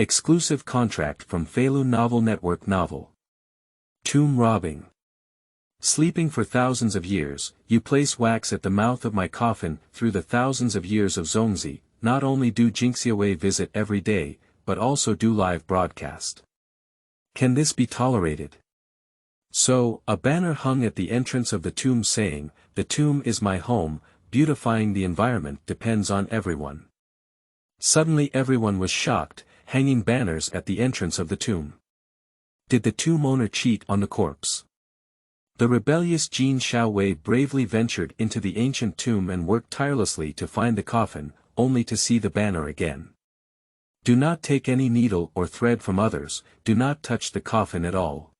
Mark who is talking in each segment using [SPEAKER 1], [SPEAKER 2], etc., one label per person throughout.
[SPEAKER 1] Exclusive contract from Feilu Novel Network Novel. Tomb robbing. Sleeping for thousands of years, you place wax at the mouth of my coffin. Through the thousands of years of Zongzi, not only do Jinxiaowei visit every day, but also do live broadcast. Can this be tolerated? So, a banner hung at the entrance of the tomb saying, "The tomb is my home, beautifying the environment depends on everyone." Suddenly everyone was shocked, hanging banners at the entrance of the tomb. Did the tomb owner cheat on the corpse? The rebellious Jin Xiaowei bravely ventured into the ancient tomb and worked tirelessly to find the coffin, only to see the banner again. Do not take any needle or thread from others, do not touch the coffin at all.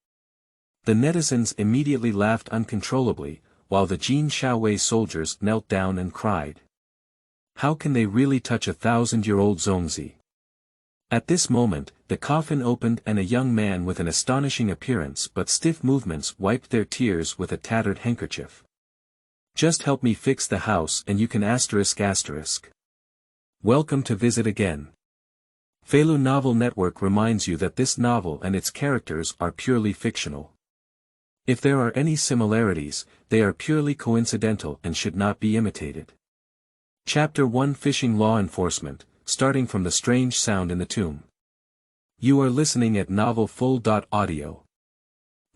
[SPEAKER 1] The netizens immediately laughed uncontrollably, while the Jin Xiaowei soldiers knelt down and cried. How can they really touch a 1,000-year-old Zongzi? At this moment, the coffin opened and a young man with an astonishing appearance but stiff movements wiped their tears with a tattered handkerchief. Just help me fix the house and you can ***. Welcome to visit again. Feilu Novel Network reminds you that this novel and its characters are purely fictional. If there are any similarities, they are purely coincidental and should not be imitated. Chapter 1 Fishing Law Enforcement, starting from the strange sound in the tomb. You are listening at Novel Full.audio.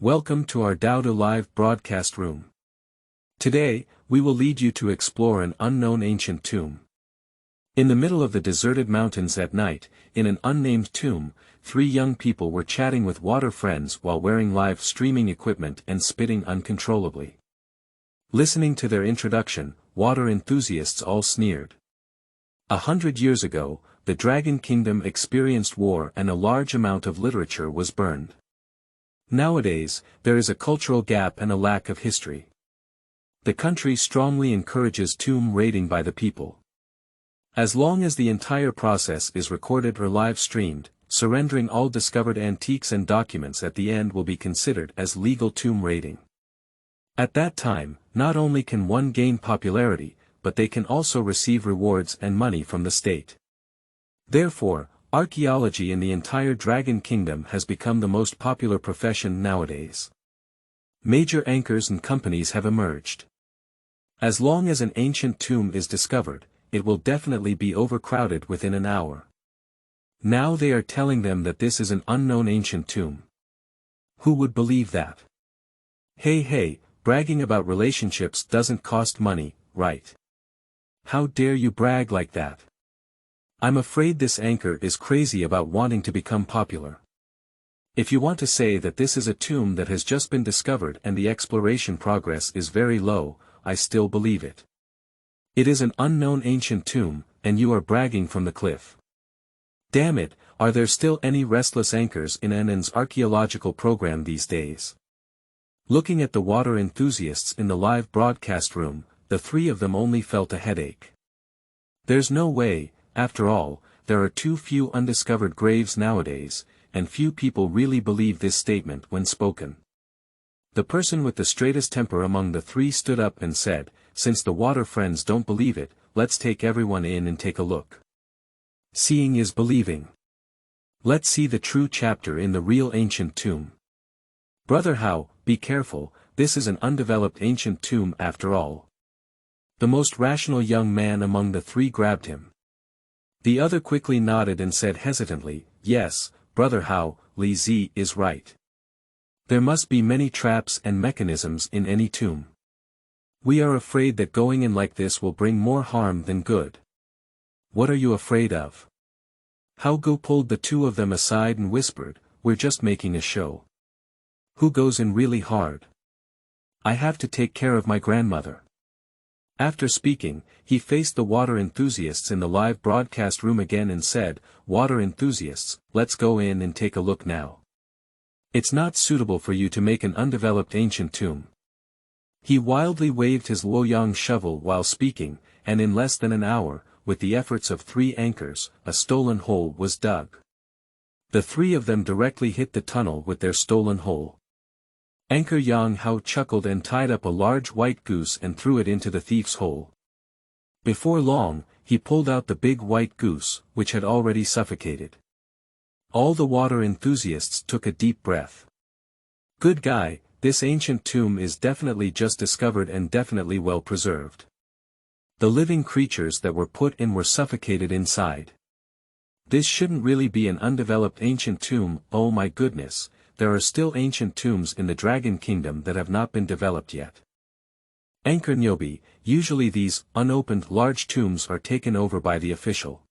[SPEAKER 1] Welcome to our Doudu live broadcast room. Today, we will lead you to explore an unknown ancient tomb. In the middle of the deserted mountains at night, in an unnamed tomb, 3 young people were chatting with water friends while wearing live streaming equipment and spitting uncontrollably. Listening to their introduction, water enthusiasts all sneered. 100 years ago, the Dragon Kingdom experienced war and a large amount of literature was burned. Nowadays, there is a cultural gap and a lack of history. The country strongly encourages tomb raiding by the people. As long as the entire process is recorded or live-streamed, surrendering all discovered antiques and documents at the end will be considered as legal tomb raiding. At that time, not only can one gain popularity, but they can also receive rewards and money from the state. Therefore, archaeology in the entire Dragon Kingdom has become the most popular profession nowadays. Major anchors and companies have emerged. As long as an ancient tomb is discovered, it will definitely be overcrowded within an hour. Now they are telling them that this is an unknown ancient tomb. Who would believe that? Hey, bragging about relationships doesn't cost money, right? How dare you brag like that? I'm afraid this anchor is crazy about wanting to become popular. If you want to say that this is a tomb that has just been discovered and the exploration progress is very low, I still believe it. It is an unknown ancient tomb, and you are bragging from the cliff. Damn it, are there still any restless anchors in NN's archaeological program these days? Looking at the water enthusiasts in the live broadcast room, the 3 of them only felt a headache. There's no way, after all, there are too few undiscovered graves nowadays, and few people really believe this statement when spoken. The person with the straightest temper among the 3 stood up and said, "Since the water friends don't believe it, let's take everyone in and take a look. Seeing is believing. Let's see the true chapter in the real ancient tomb. Brother How, be careful, this is an undeveloped ancient tomb after all." The most rational young man among the 3 grabbed him. The other quickly nodded and said hesitantly, "Yes, Brother How, Li Zi is right. There must be many traps and mechanisms in any tomb. We are afraid that going in like this will bring more harm than good." "What are you afraid of?" How Gu pulled the 2 of them aside and whispered, "We're just making a show. Who goes in really hard? I have to take care of my grandmother." After speaking, he faced the water enthusiasts in the live broadcast room again and said, "Water enthusiasts, let's go in and take a look now. It's not suitable for you to make an undeveloped ancient tomb." He wildly waved his Luoyang shovel while speaking, and in less than an hour, with the efforts of 3 anchors, a stolen hole was dug. The 3 of them directly hit the tunnel with their stolen hole. Anchor Yang Hao chuckled and tied up a large white goose and threw it into the thief's hole. Before long, he pulled out the big white goose, which had already suffocated. All the water enthusiasts took a deep breath. Good guy, this ancient tomb is definitely just discovered and definitely well preserved. The living creatures that were put in were suffocated inside. This shouldn't really be an undeveloped ancient tomb. Oh my goodness, there are still ancient tombs in the Dragon Kingdom that have not been developed yet. Anchor Nyobi, usually these unopened large tombs are taken over by the official.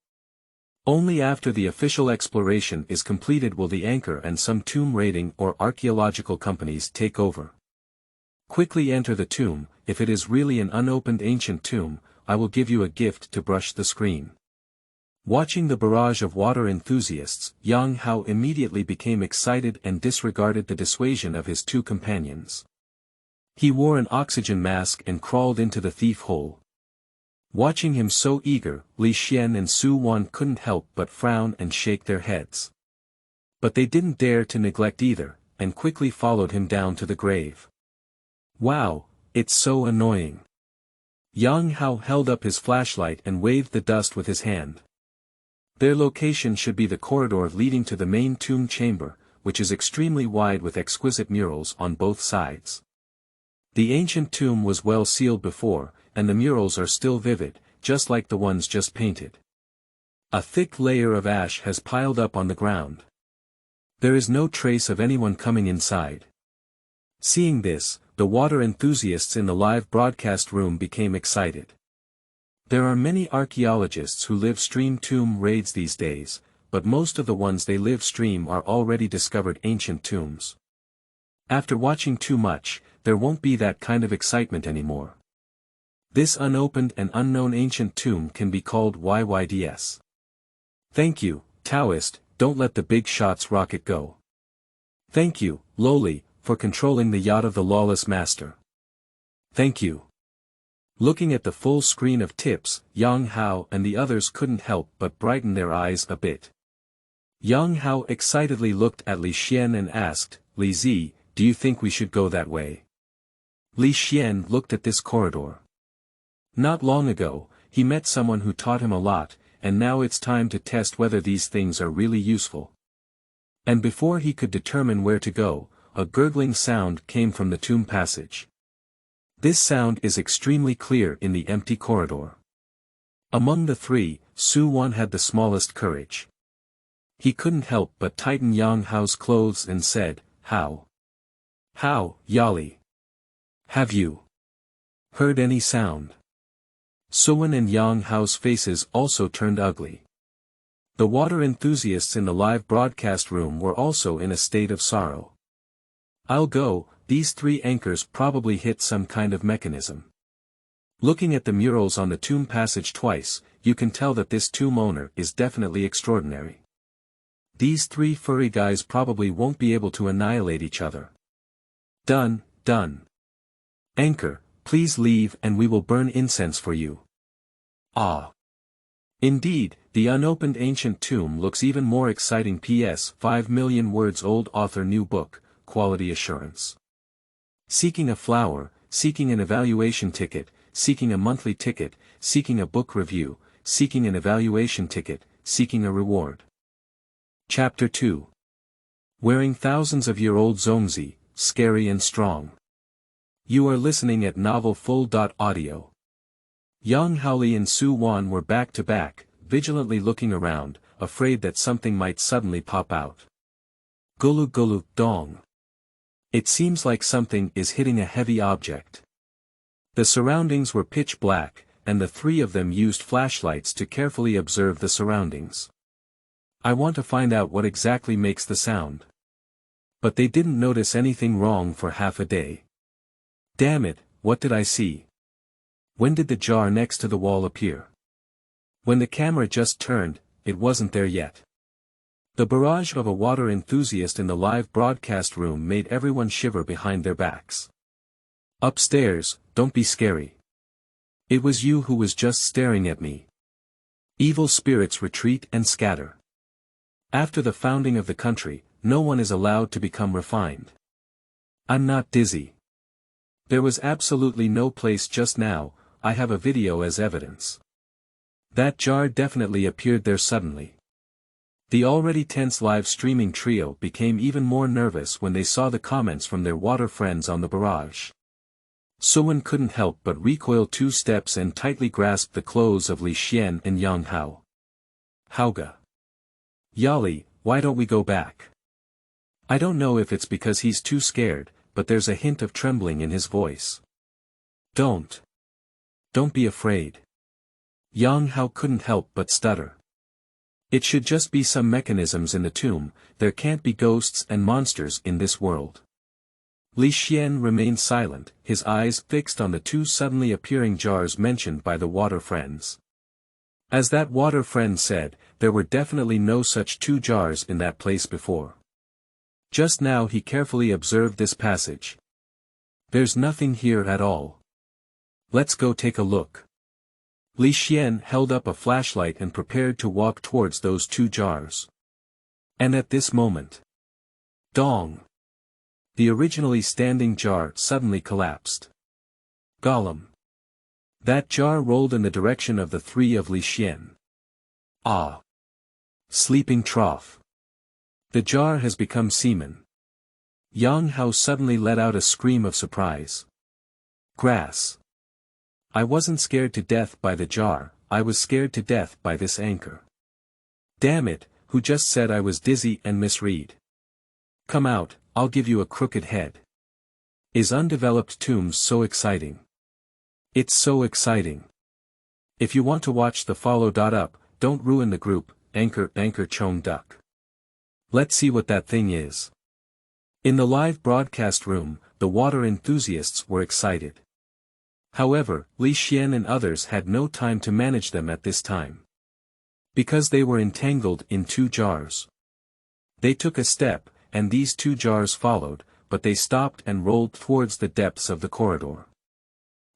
[SPEAKER 1] Only after the official exploration is completed will the anchor and some tomb raiding or archaeological companies take over. Quickly enter the tomb. If it is really an unopened ancient tomb, I will give you a gift to brush the screen. Watching the barrage of water enthusiasts, Yang Hao immediately became excited and disregarded the dissuasion of his two companions. He wore an oxygen mask and crawled into the thief hole. Watching him so eager, Li Xian and Su Wan couldn't help but frown and shake their heads. But they didn't dare to neglect either, and quickly followed him down to the grave. Wow, it's so annoying. Yang Hao held up his flashlight and waved the dust with his hand. Their location should be the corridor leading to the main tomb chamber, which is extremely wide with exquisite murals on both sides. The ancient tomb was well sealed before, and the murals are still vivid, just like the ones just painted. A thick layer of ash has piled up on the ground. There is no trace of anyone coming inside. Seeing this, the water enthusiasts in the live broadcast room became excited. There are many archaeologists who live stream tomb raids these days, but most of the ones they live stream are already discovered ancient tombs. After watching too much, there won't be that kind of excitement anymore. This unopened and unknown ancient tomb can be called YYDS. Thank you, Taoist, don't let the big shots rocket go. Thank you, Loli, for controlling the yacht of the lawless master. Thank you. Looking at the full screen of tips, Yang Hao and the others couldn't help but brighten their eyes a bit. Yang Hao excitedly looked at Li Xian and asked, Li Zi, do you think we should go that way? Li Xian looked at this corridor. Not long ago, he met someone who taught him a lot, and now it's time to test whether these things are really useful. And before he could determine where to go, a gurgling sound came from the tomb passage. This sound is extremely clear in the empty corridor. Among the three, Su Wan had the smallest courage. He couldn't help but tighten Yang Hao's clothes and said, How, Yali? Have you heard any sound? Suwan and Yang Hao's faces also turned ugly. The water enthusiasts in the live broadcast room were also in a state of sorrow. I'll go, these three anchors probably hit some kind of mechanism. Looking at the murals on the tomb passage twice, you can tell that this tomb owner is definitely extraordinary. These three furry guys probably won't be able to annihilate each other. Done. Anchor, please leave and we will burn incense for you. Ah. Indeed, the unopened ancient tomb looks even more exciting. PS 5 million words old author new book, quality assurance. Seeking a flower, seeking an evaluation ticket, seeking a monthly ticket, seeking a book review, seeking an evaluation ticket, seeking a reward. Chapter 2. Wearing thousands of year old Zongzi, scary and strong. You are listening at Novel Full.audio. Yang Haoli and Su Wan were back to back, vigilantly looking around, afraid that something might suddenly pop out. Gulu gulu, dong. It seems like something is hitting a heavy object. The surroundings were pitch black, and the three of them used flashlights to carefully observe the surroundings. I want to find out what exactly makes the sound. But they didn't notice anything wrong for half a day. Damn it, what did I see? When did the jar next to the wall appear? When the camera just turned, it wasn't there yet. The barrage of a water enthusiast in the live broadcast room made everyone shiver behind their backs. Upstairs, don't be scary. It was you who was just staring at me. Evil spirits retreat and scatter. After the founding of the country, no one is allowed to become refined. I'm not dizzy. There was absolutely no place just now, I have a video as evidence. That jar definitely appeared there suddenly. The already tense live streaming trio became even more nervous when they saw the comments from their water friends on the barrage. Suwen couldn't help but recoil 2 steps and tightly grasped the clothes of Li Xian and Yang Hao. Hauga. Yali, why don't we go back? I don't know if it's because he's too scared, but there's a hint of trembling in his voice. Don't be afraid. Yang Hao couldn't help but stutter. It should just be some mechanisms in the tomb, there can't be ghosts and monsters in this world. Li Xian remained silent, his eyes fixed on the 2 suddenly appearing jars mentioned by the water friends. As that water friend said, there were definitely no such 2 jars in that place before. Just now he carefully observed this passage. There's nothing here at all. Let's go take a look. Li Xian held up a flashlight and prepared to walk towards those 2 jars. And at this moment, dong! The originally standing jar suddenly collapsed. Gollum. That jar rolled in the direction of the 3 of Li Xian. Ah! Sleeping trough. The jar has become semen. Yang Hao suddenly let out a scream of surprise. Grass. I wasn't scared to death by the jar, I was scared to death by this anchor. Damn it, who just said I was dizzy and misread? Come out, I'll give you a crooked head. Is undeveloped tombs so exciting? It's so exciting. If you want to watch the follow.up, don't ruin the group, anchor Chong Duck. Let's see what that thing is. In the live broadcast room, the water enthusiasts were excited. However, Li Xian and others had no time to manage them at this time. Because they were entangled in 2 jars. They took a step, and these 2 jars followed, but they stopped and rolled towards the depths of the corridor.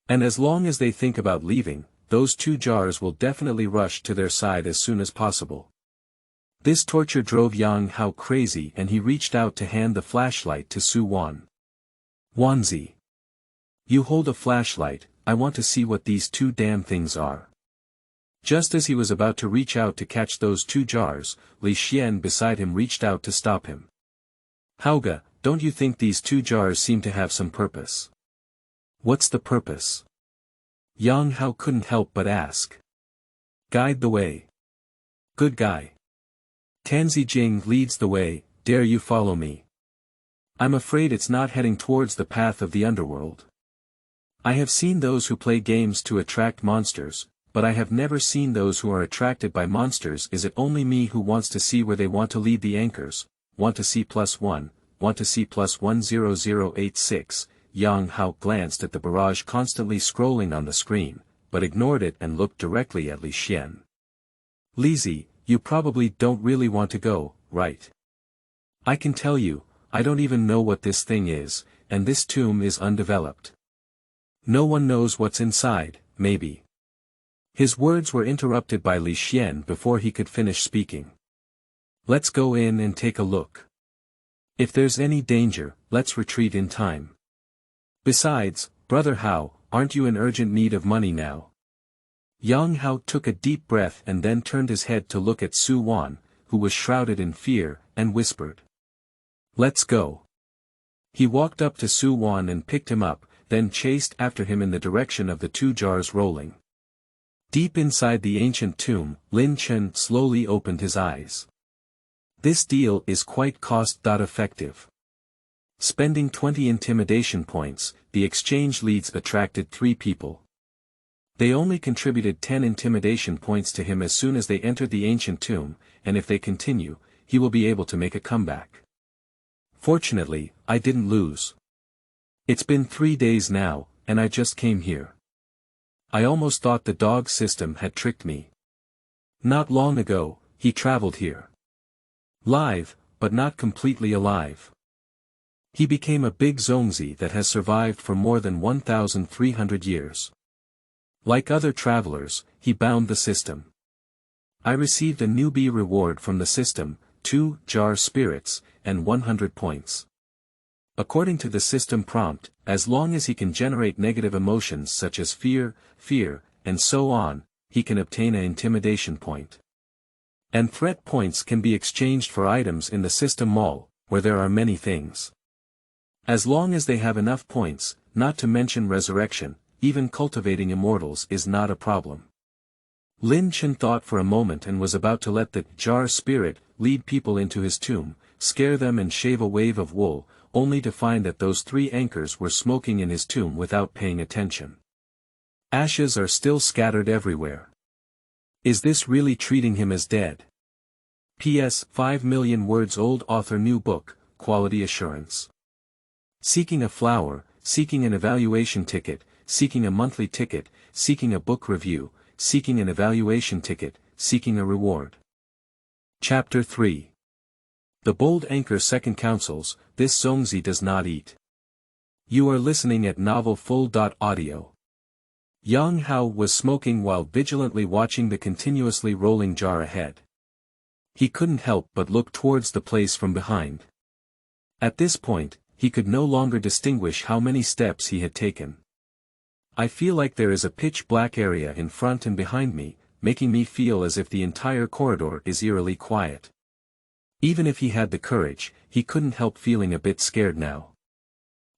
[SPEAKER 1] And as long as they think about leaving, those 2 jars will definitely rush to their side as soon as possible. This torture drove Yang Hao crazy and he reached out to hand the flashlight to Su Wan. Wanzi. You hold a flashlight, I want to see what these 2 damn things are. Just as he was about to reach out to catch those 2 jars, Li Xian beside him reached out to stop him. Hauga, don't you think these 2 jars seem to have some purpose? What's the purpose? Yang Hao couldn't help but ask. Guide the way. Good guy. Tanzi Jing leads the way, dare you follow me? I'm afraid it's not heading towards the path of the underworld. I have seen those who play games to attract monsters, but I have never seen those who are attracted by monsters. Is it only me who wants to see where they want to lead the anchors? Want to see +1, want to see +10086, Yang Hao glanced at the barrage constantly scrolling on the screen, but ignored it and looked directly at Li Xian. Lizzie, you probably don't really want to go, right? I can tell you, I don't even know what this thing is, and this tomb is undeveloped. No one knows what's inside, maybe. His words were interrupted by Li Xian before he could finish speaking. Let's go in and take a look. If there's any danger, let's retreat in time. Besides, Brother Hao, aren't you in urgent need of money now? Yang Hao took a deep breath and then turned his head to look at Su Wan, who was shrouded in fear, and whispered. Let's go. He walked up to Su Wan and picked him up, then chased after him in the direction of the 2 jars rolling. Deep inside the ancient tomb, Lin Chen slowly opened his eyes. This deal is quite cost-effective. Spending 20 intimidation points, the exchange leads attracted 3 people. They only contributed 10 intimidation points to him as soon as they entered the ancient tomb, and if they continue, he will be able to make a comeback. Fortunately, I didn't lose. It's been 3 days now, and I just came here. I almost thought the dog system had tricked me. Not long ago, he traveled here. Live, but not completely alive. He became a big Zongzi that has survived for more than 1,300 years. Like other travelers, he bound the system. I received a newbie reward from the system, 2 jar spirits, and 100 points. According to the system prompt, as long as he can generate negative emotions such as fear, and so on, he can obtain an intimidation point. And threat points can be exchanged for items in the system mall, where there are many things. As long as they have enough points, not to mention resurrection, even cultivating immortals is not a problem. Lin Chen thought for a moment and was about to let the jar spirit lead people into his tomb, scare them and shave a wave of wool, only to find that those 3 anchors were smoking in his tomb without paying attention. Ashes are still scattered everywhere. Is this really treating him as dead? P.S. 5 million words old author new book, quality assurance. Seeking a flower, seeking an evaluation ticket, seeking a monthly ticket, seeking a book review, seeking an evaluation ticket, seeking a reward. Chapter 3. The bold anchor second counsels, this Zongzi does not eat. You are listening at novel full.audio. Yang Hao was smoking while vigilantly watching the continuously rolling jar ahead. He couldn't help but look towards the place from behind. At this point, he could no longer distinguish how many steps he had taken. I feel like there is a pitch-black area in front and behind me, making me feel as if the entire corridor is eerily quiet. Even if he had the courage, he couldn't help feeling a bit scared now.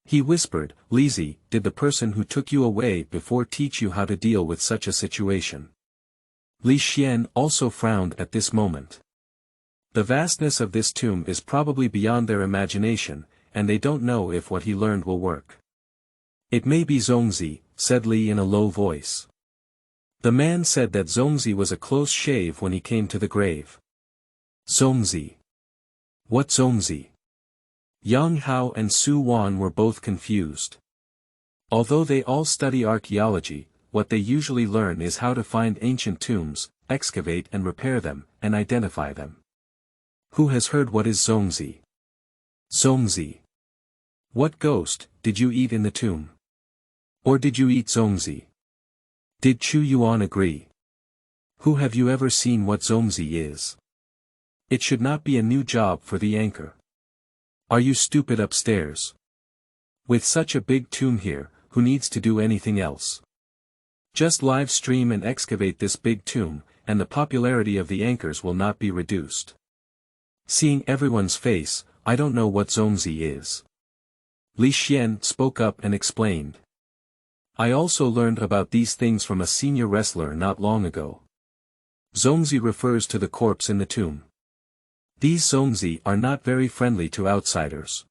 [SPEAKER 1] He whispered, "Lizzie, did the person who took you away before teach you how to deal with such a situation?" Li Xian also frowned at this moment. The vastness of this tomb is probably beyond their imagination, and they don't know if what he learned will work. "It may be Zongzi," said Li in a low voice. The man said that Zongzi was a close shave when he came to the grave. Zongzi. What Zongzi? Yang Hao and Su Wan were both confused. Although they all study archaeology, what they usually learn is how to find ancient tombs, excavate and repair them, and identify them. Who has heard what is Zongzi? Zongzi. What ghost did you eat in the tomb? Or did you eat Zongzi? Did Chu Yuan agree? Who have you ever seen what Zongzi is? It should not be a new job for the anchor. Are you stupid upstairs? With such a big tomb here, who needs to do anything else? Just live stream and excavate this big tomb, and the popularity of the anchors will not be reduced. Seeing everyone's face, I don't know what Zongzi is. Li Xian spoke up and explained. I also learned about these things from a senior wrestler not long ago. Zongzi refers to the corpse in the tomb. These Zongzi are not very friendly to outsiders.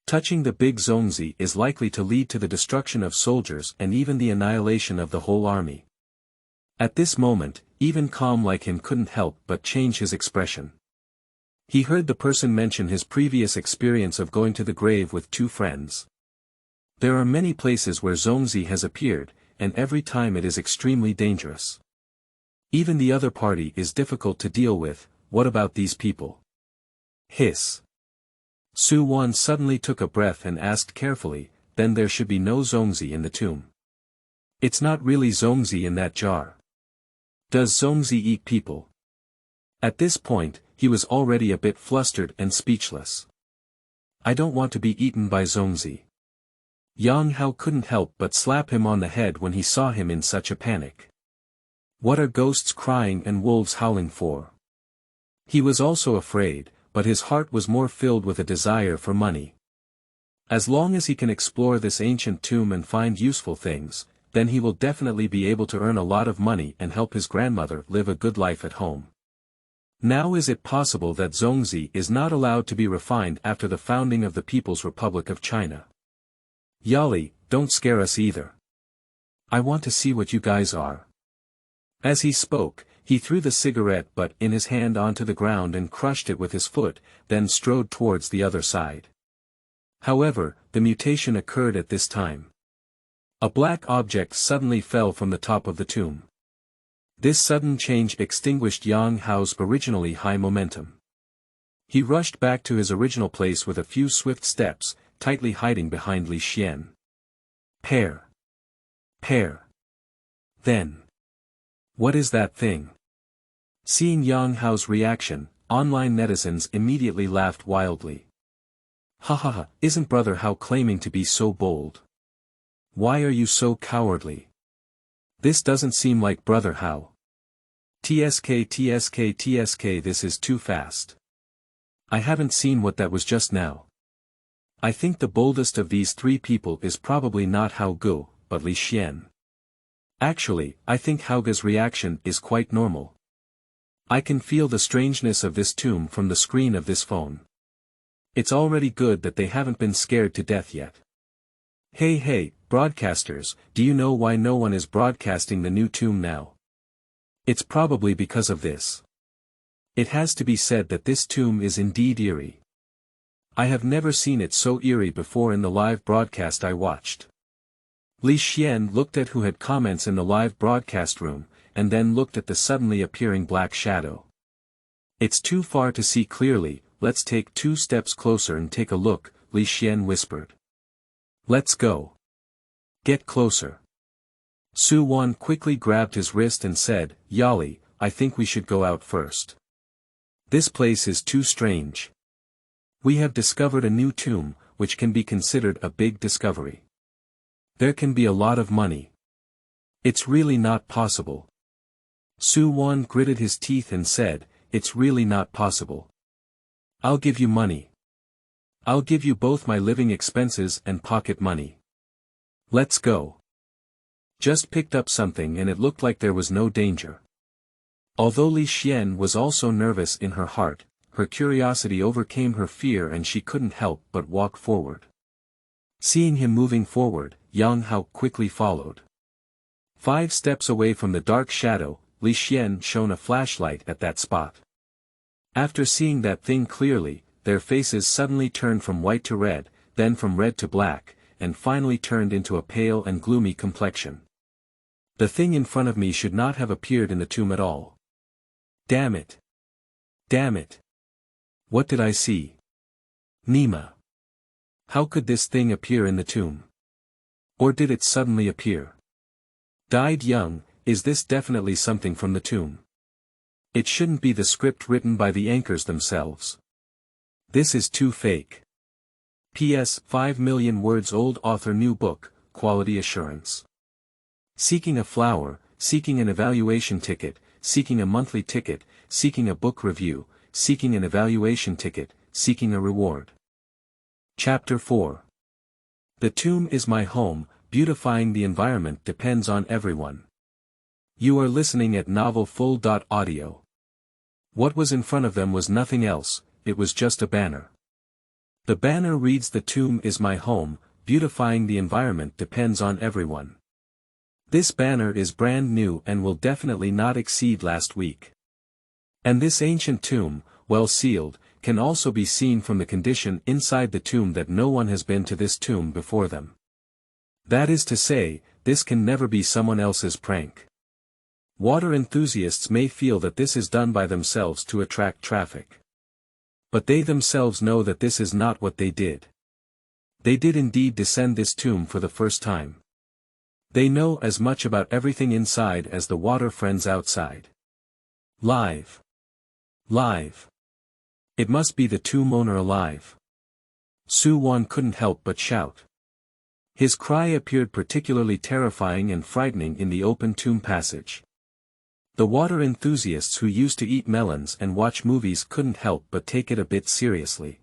[SPEAKER 1] Touching the big Zongzi is likely to lead to the destruction of soldiers and even the annihilation of the whole army. At this moment, even calm like him couldn't help but change his expression. He heard the person mention his previous experience of going to the grave with 2 friends. There are many places where Zongzi has appeared, and every time it is extremely dangerous. Even the other party is difficult to deal with. What about these people? Hiss. Su Wan suddenly took a breath and asked carefully, then there should be no Zongzi in the tomb. It's not really Zongzi in that jar. Does Zongzi eat people? At this point, he was already a bit flustered and speechless. I don't want to be eaten by Zongzi. Yang Hao couldn't help but slap him on the head when he saw him in such a panic. What are ghosts crying and wolves howling for? He was also afraid, but his heart was more filled with a desire for money. As long as he can explore this ancient tomb and find useful things, then he will definitely be able to earn a lot of money and help his grandmother live a good life at home. Now is it possible that Zongzi is not allowed to be refined after the founding of the People's Republic of China? Yali, don't scare us either. I want to see what you guys are. As he spoke, he threw the cigarette butt in his hand onto the ground and crushed it with his foot, then strode towards the other side. However, the mutation occurred at this time. A black object suddenly fell from the top of the tomb. This sudden change extinguished Yang Hao's originally high momentum. He rushed back to his original place with a few swift steps, tightly hiding behind Li Xian. Pair. Then. What is that thing? Seeing Yang Hao's reaction, online netizens immediately laughed wildly. Ha ha ha, isn't Brother Hao claiming to be so bold? Why are you so cowardly? This doesn't seem like Brother Hao. TSK, this is too fast. I haven't seen what that was just now. I think the boldest of these three people is probably not Hao Gu, but Li Xian. Actually, I think Haoge's reaction is quite normal. I can feel the strangeness of this tomb from the screen of this phone. It's already good that they haven't been scared to death yet. Hey, broadcasters, do you know why no one is broadcasting the new tomb now? It's probably because of this. It has to be said that this tomb is indeed eerie. I have never seen it so eerie before in the live broadcast I watched. Li Xian looked at who had comments in the live broadcast room, and then looked at the suddenly appearing black shadow. It's too far to see clearly, let's take 2 steps closer and take a look, Li Xian whispered. Let's go. Get closer. Su Wan quickly grabbed his wrist and said, Yali, I think we should go out first. This place is too strange. We have discovered a new tomb, which can be considered a big discovery. There can be a lot of money. It's really not possible. Su Wan gritted his teeth and said, it's really not possible. I'll give you money. I'll give you both my living expenses and pocket money. Let's go. Just picked up something and it looked like there was no danger. Although Li Xian was also nervous in her heart, her curiosity overcame her fear and she couldn't help but walk forward. Seeing him moving forward, Yang Hao quickly followed. 5 steps away from the dark shadow, Li Xian shone a flashlight at that spot. After seeing that thing clearly, their faces suddenly turned from white to red, then from red to black, and finally turned into a pale and gloomy complexion. The thing in front of me should not have appeared in the tomb at all. Damn it. Damn it. What did I see? Nima. How could this thing appear in the tomb? Or did it suddenly appear? Died young, is this definitely something from the tomb? It shouldn't be the script written by the anchors themselves. This is too fake. P.S. 5 million words old author new book, quality assurance. Seeking a flower, seeking an evaluation ticket, seeking a monthly ticket, seeking a book review, seeking an evaluation ticket, seeking a reward. Chapter 4. The tomb is my home, beautifying the environment depends on everyone. You are listening at Novel Full.audio. What was in front of them was nothing else, it was just a banner. The banner reads the tomb is my home, beautifying the environment depends on everyone. This banner is brand new and will definitely not exceed last week. And this ancient tomb, well sealed, can also be seen from the condition inside the tomb that no one has been to this tomb before them. That is to say, this can never be someone else's prank. Water enthusiasts may feel that this is done by themselves to attract traffic. But they themselves know that this is not what they did. They did indeed descend this tomb for the first time. They know as much about everything inside as the water friends outside. Live. Live. It must be the tomb owner alive. Su Wan couldn't help but shout. His cry appeared particularly terrifying and frightening in the open tomb passage. The water enthusiasts who used to eat melons and watch movies couldn't help but take it a bit seriously.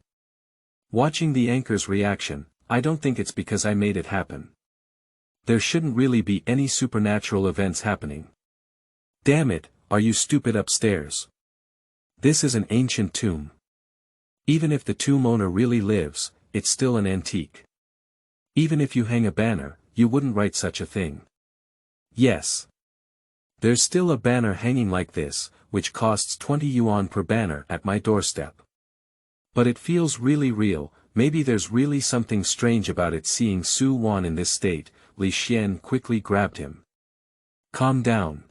[SPEAKER 1] Watching the anchor's reaction, I don't think it's because I made it happen. There shouldn't really be any supernatural events happening. Damn it, are you stupid upstairs? This is an ancient tomb. Even if the tomb owner really lives, it's still an antique. Even if you hang a banner, you wouldn't write such a thing. Yes. There's still a banner hanging like this, which costs 20 yuan per banner at my doorstep. But it feels really real, maybe there's really something strange about it. Seeing Su Wan in this state, Li Xian quickly grabbed him. Calm down.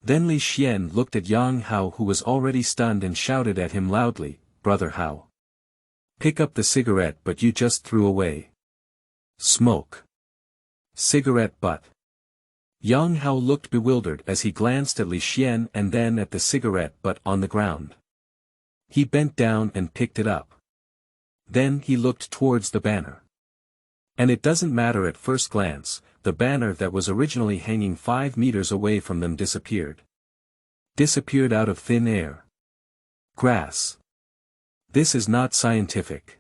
[SPEAKER 1] Then Li Xian looked at Yang Hao who was already stunned and shouted at him loudly, Brother Hao. Pick up the cigarette but you just threw away. Smoke. Cigarette butt. Yang Hao looked bewildered as he glanced at Li Xian and then at the cigarette butt on the ground. He bent down and picked it up. Then he looked towards the banner. And it doesn't matter at first glance, the banner that was originally hanging 5 meters away from them disappeared. Disappeared out of thin air. Grass. This is not scientific.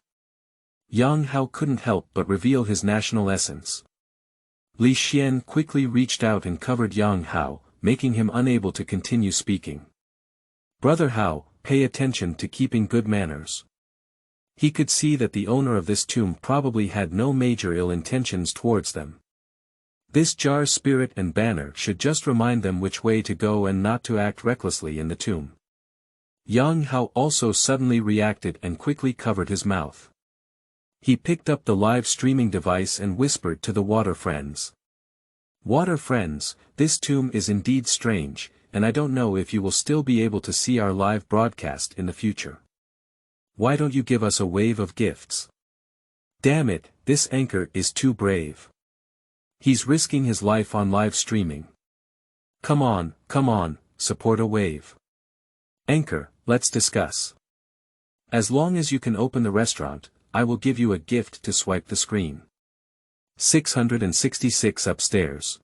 [SPEAKER 1] Yang Hao couldn't help but reveal his national essence. Li Xian quickly reached out and covered Yang Hao, making him unable to continue speaking. Brother Hao, pay attention to keeping good manners. He could see that the owner of this tomb probably had no major ill intentions towards them. This jar's spirit and banner should just remind them which way to go and not to act recklessly in the tomb. Yang Hao also suddenly reacted and quickly covered his mouth. He picked up the live streaming device and whispered to the water friends. Water friends, this tomb is indeed strange, and I don't know if you will still be able to see our live broadcast in the future. Why don't you give us a wave of gifts? Damn it, this anchor is too brave. He's risking his life on live streaming. Come on, support a wave. Anchor, let's discuss. As long as you can open the restaurant, I will give you a gift to swipe the screen. 666 upstairs.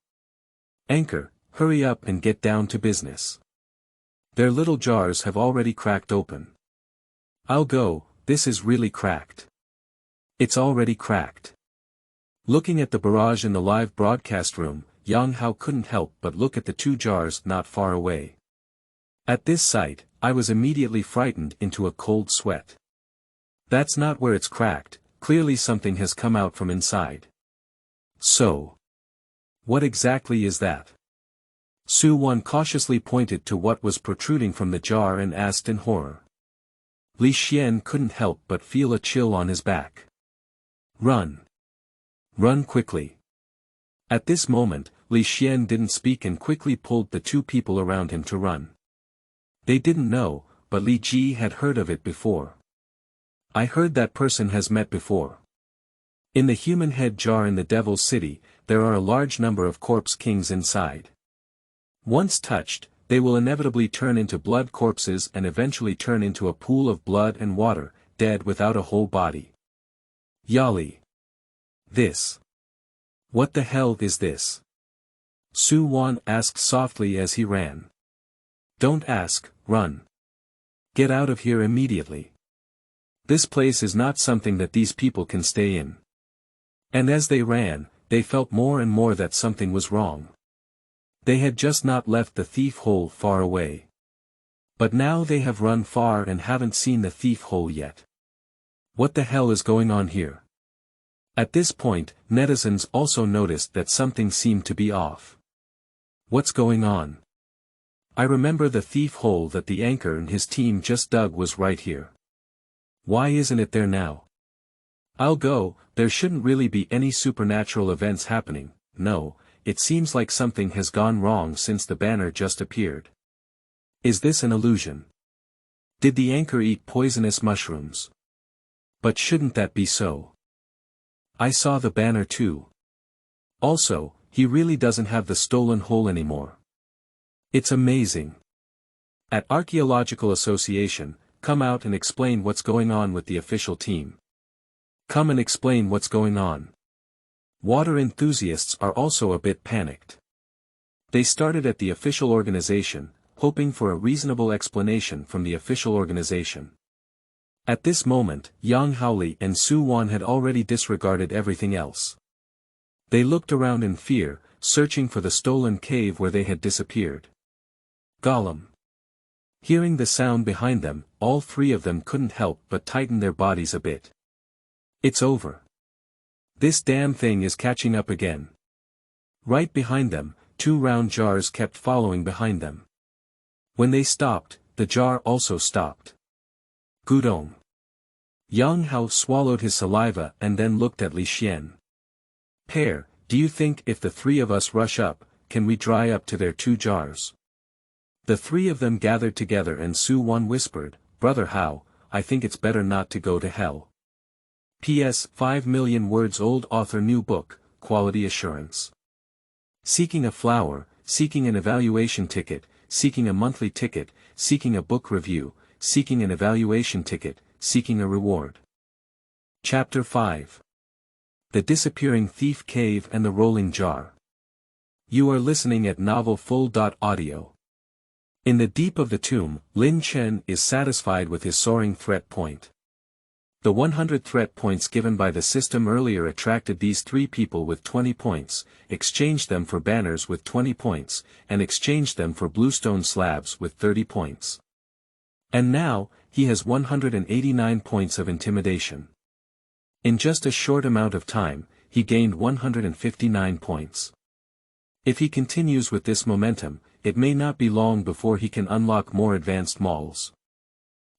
[SPEAKER 1] Anchor, hurry up and get down to business. Their little jars have already cracked open. I'll go, this is really cracked. It's already cracked. Looking at the barrage in the live broadcast room, Yang Hao couldn't help but look at the two jars not far away. At this sight, I was immediately frightened into a cold sweat. That's not where it's cracked, clearly something has come out from inside. So, what exactly is that? Su Wan cautiously pointed to what was protruding from the jar and asked in horror. Li Xian couldn't help but feel a chill on his back. Run. Run quickly. At this moment, Li Xian didn't speak and quickly pulled the two people around him to run. They didn't know, but Li Ji had heard of it before. I heard that person has met before. In the human head jar in the Devil's City, there are a large number of corpse kings inside. Once touched, they will inevitably turn into blood corpses and eventually turn into a pool of blood and water, dead without a whole body. Yali. This. What the hell is this? Su Wan asked softly as he ran. Don't ask, run. Get out of here immediately. This place is not something that these people can stay in. And as they ran, they felt more and more that something was wrong. They had just not left the thief hole far away. But now they have run far and haven't seen the thief hole yet. What the hell is going on here? At this point, netizens also noticed that something seemed to be off. What's going on? I remember the thief hole that the anchor and his team just dug was right here. Why isn't it there now? I'll go, there shouldn't really be any supernatural events happening, no, it seems like something has gone wrong since the banner just appeared. Is this an illusion? Did the anchor eat poisonous mushrooms? But shouldn't that be so? I saw the banner too. Also, he really doesn't have the stolen hole anymore. It's amazing. At Archaeological Association, come out and explain what's going on with the official team. Come and explain what's going on. Water enthusiasts are also a bit panicked. They started at the official organization, hoping for a reasonable explanation from the official organization. At this moment, Yang Haoli and Su Wan had already disregarded everything else. They looked around in fear, searching for the stolen cave where they had disappeared. Gollum. Hearing the sound behind them, all three of them couldn't help but tighten their bodies a bit. It's over. This damn thing is catching up again. Right behind them, two round jars kept following behind them. When they stopped, the jar also stopped. Gudong. Yang Hao swallowed his saliva and then looked at Li Xian. Pair, do you think if the three of us rush up, can we dry up to their two jars? The three of them gathered together and Su Wan whispered, Brother Hao, I think it's better not to go to hell. P.S. 5 million words old author new book, quality assurance. Seeking a flower, seeking an evaluation ticket, seeking a monthly ticket, seeking a book review, seeking an evaluation ticket, seeking a reward. Chapter 5. The Disappearing Thief Cave and the Rolling Jar. You are listening at novelfull.audio. In the deep of the tomb, Lin Chen is satisfied with his soaring threat point. The 100 threat points given by the system earlier attracted these 3 people with 20 points, exchanged them for banners with 20 points, and exchanged them for bluestone slabs with 30 points. And now, he has 189 points of intimidation. In just a short amount of time, he gained 159 points. If he continues with this momentum, it may not be long before he can unlock more advanced malls.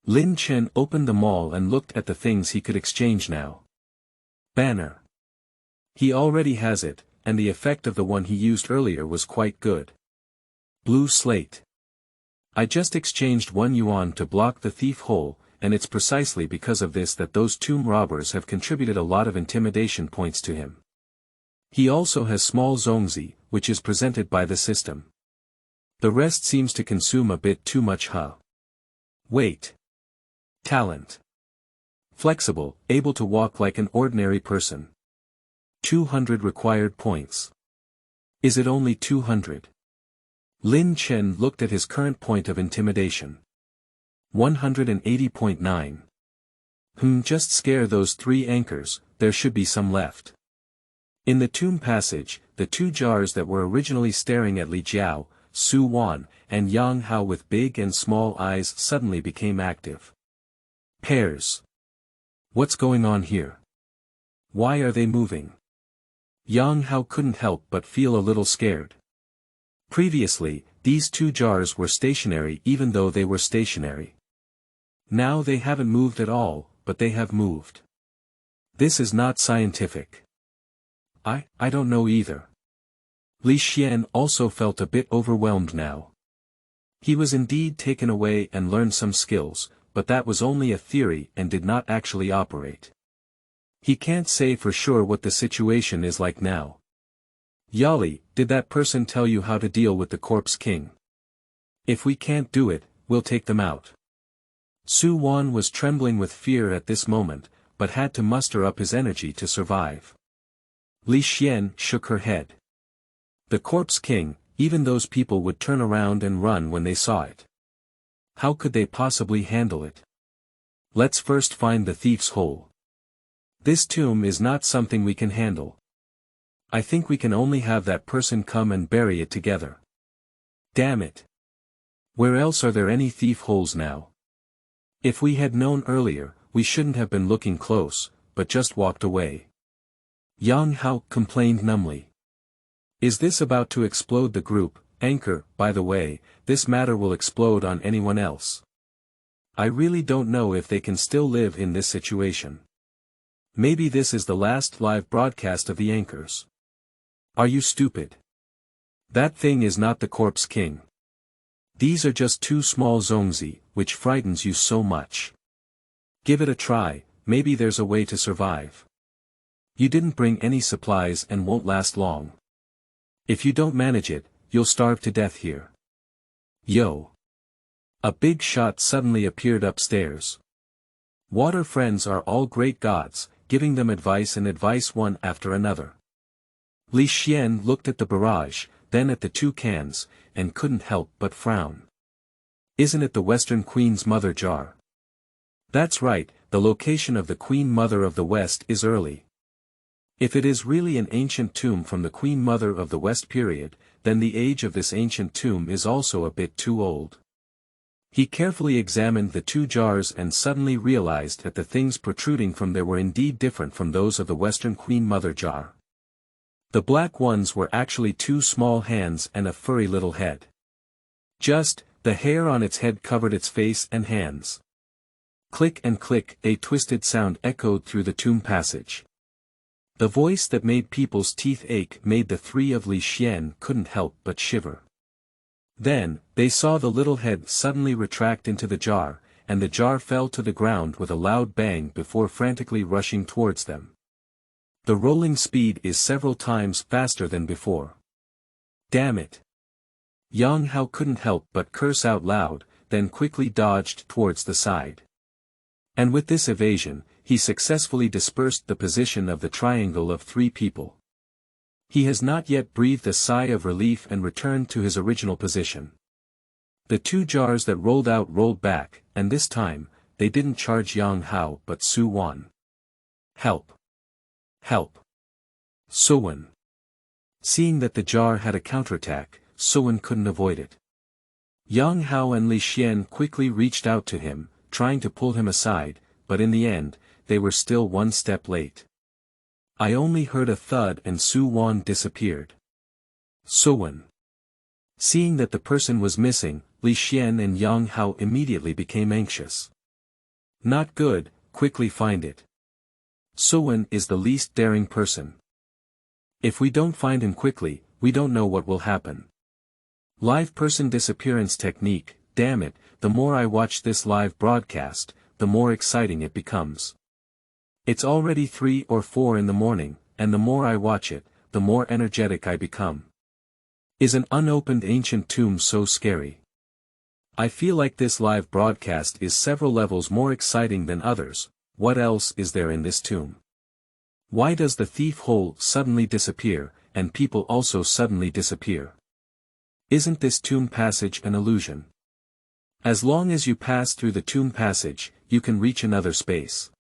[SPEAKER 1] Lin Chen opened the mall and looked at the things he could exchange now. Banner. He already has it, and the effect of the one he used earlier was quite good. Blue slate. I just exchanged 1 yuan to block the thief hole, and it's precisely because of this that those tomb robbers have contributed a lot of intimidation points to him. He also has small Zongzi, which is presented by the system. The rest seems to consume a bit too much Weight. Talent. Flexible, able to walk like an ordinary person. 200 required points. Is it only 200? Lin Chen looked at his current point of intimidation. 180.9. Just scare those 3 anchors, there should be some left. In the tomb passage, the 2 jars that were originally staring at Li Jiao, Su Wan, and Yang Hao with big and small eyes suddenly became active. Pairs. What's going on here? Why are they moving? Yang Hao couldn't help but feel a little scared. Previously, these 2 jars were stationary even though they were stationary. Now they haven't moved at all, but they have moved. This is not scientific. I don't know either. Li Xian also felt a bit overwhelmed now. He was indeed taken away and learned some skills, but that was only a theory and did not actually operate. He can't say for sure what the situation is like now. Yali, did that person tell you how to deal with the corpse king? If we can't do it, we'll take them out. Su Wan was trembling with fear at this moment, but had to muster up his energy to survive. Li Xian shook her head. The corpse king, even those people would turn around and run when they saw it. How could they possibly handle it? Let's first find the thief's hole. This tomb is not something we can handle. I think we can only have that person come and bury it together. Damn it. Where else are there any thief holes now? If we had known earlier, we shouldn't have been looking close, but just walked away. Yang Hao complained numbly. Is this about to explode the group, anchor? By the way, this matter will explode on anyone else. I really don't know if they can still live in this situation. Maybe this is the last live broadcast of the anchors. Are you stupid? That thing is not the corpse king. These are just 2 small Zongzi, which frightens you so much. Give it a try, maybe there's a way to survive. You didn't bring any supplies and won't last long. If you don't manage it, you'll starve to death here. Yo! A big shot suddenly appeared upstairs. Water friends are all great gods, giving them advice and advice one after another. Li Xian looked at the barrage, then at the 2 cans, and couldn't help but frown. Isn't it the Western Queen's Mother jar? That's right, the location of the Queen Mother of the West is early. If it is really an ancient tomb from the Queen Mother of the West period, then the age of this ancient tomb is also a bit too old. He carefully examined the 2 jars and suddenly realized that the things protruding from there were indeed different from those of the Western Queen Mother jar. The black ones were actually 2 small hands and a furry little head. Just, the hair on its head covered its face and hands. Click and click, a twisted sound echoed through the tomb passage. The voice that made people's teeth ache made the 3 of Li Xian couldn't help but shiver. Then, they saw the little head suddenly retract into the jar, and the jar fell to the ground with a loud bang before frantically rushing towards them. The rolling speed is several times faster than before. Damn it! Yang Hao couldn't help but curse out loud, then quickly dodged towards the side. And with this evasion, he successfully dispersed the position of the triangle of 3 people. He has not yet breathed a sigh of relief and returned to his original position. The two jars that rolled out rolled back, and this time, they didn't charge Yang Hao but Su Wan. Help! Help! Suwan. Seeing that the jar had a counterattack, Suwan couldn't avoid it. Yang Hao and Li Xian quickly reached out to him, trying to pull him aside, but in the end, they were still one step late. I only heard a thud and Su Wan disappeared. Suwan. Seeing that the person was missing, Li Xian and Yang Hao immediately became anxious. Not good, quickly find it. Suwan is the least daring person. If we don't find him quickly, we don't know what will happen. Live person disappearance technique, damn it, the more I watch this live broadcast, the more exciting it becomes. It's already 3 or 4 in the morning, and the more I watch it, the more energetic I become. Is an unopened ancient tomb so scary? I feel like this live broadcast is several levels more exciting than others. What else is there in this tomb? Why does the thief hole suddenly disappear, and people also suddenly disappear? Isn't this tomb passage an illusion? As long as you pass through the tomb passage, you can reach another space.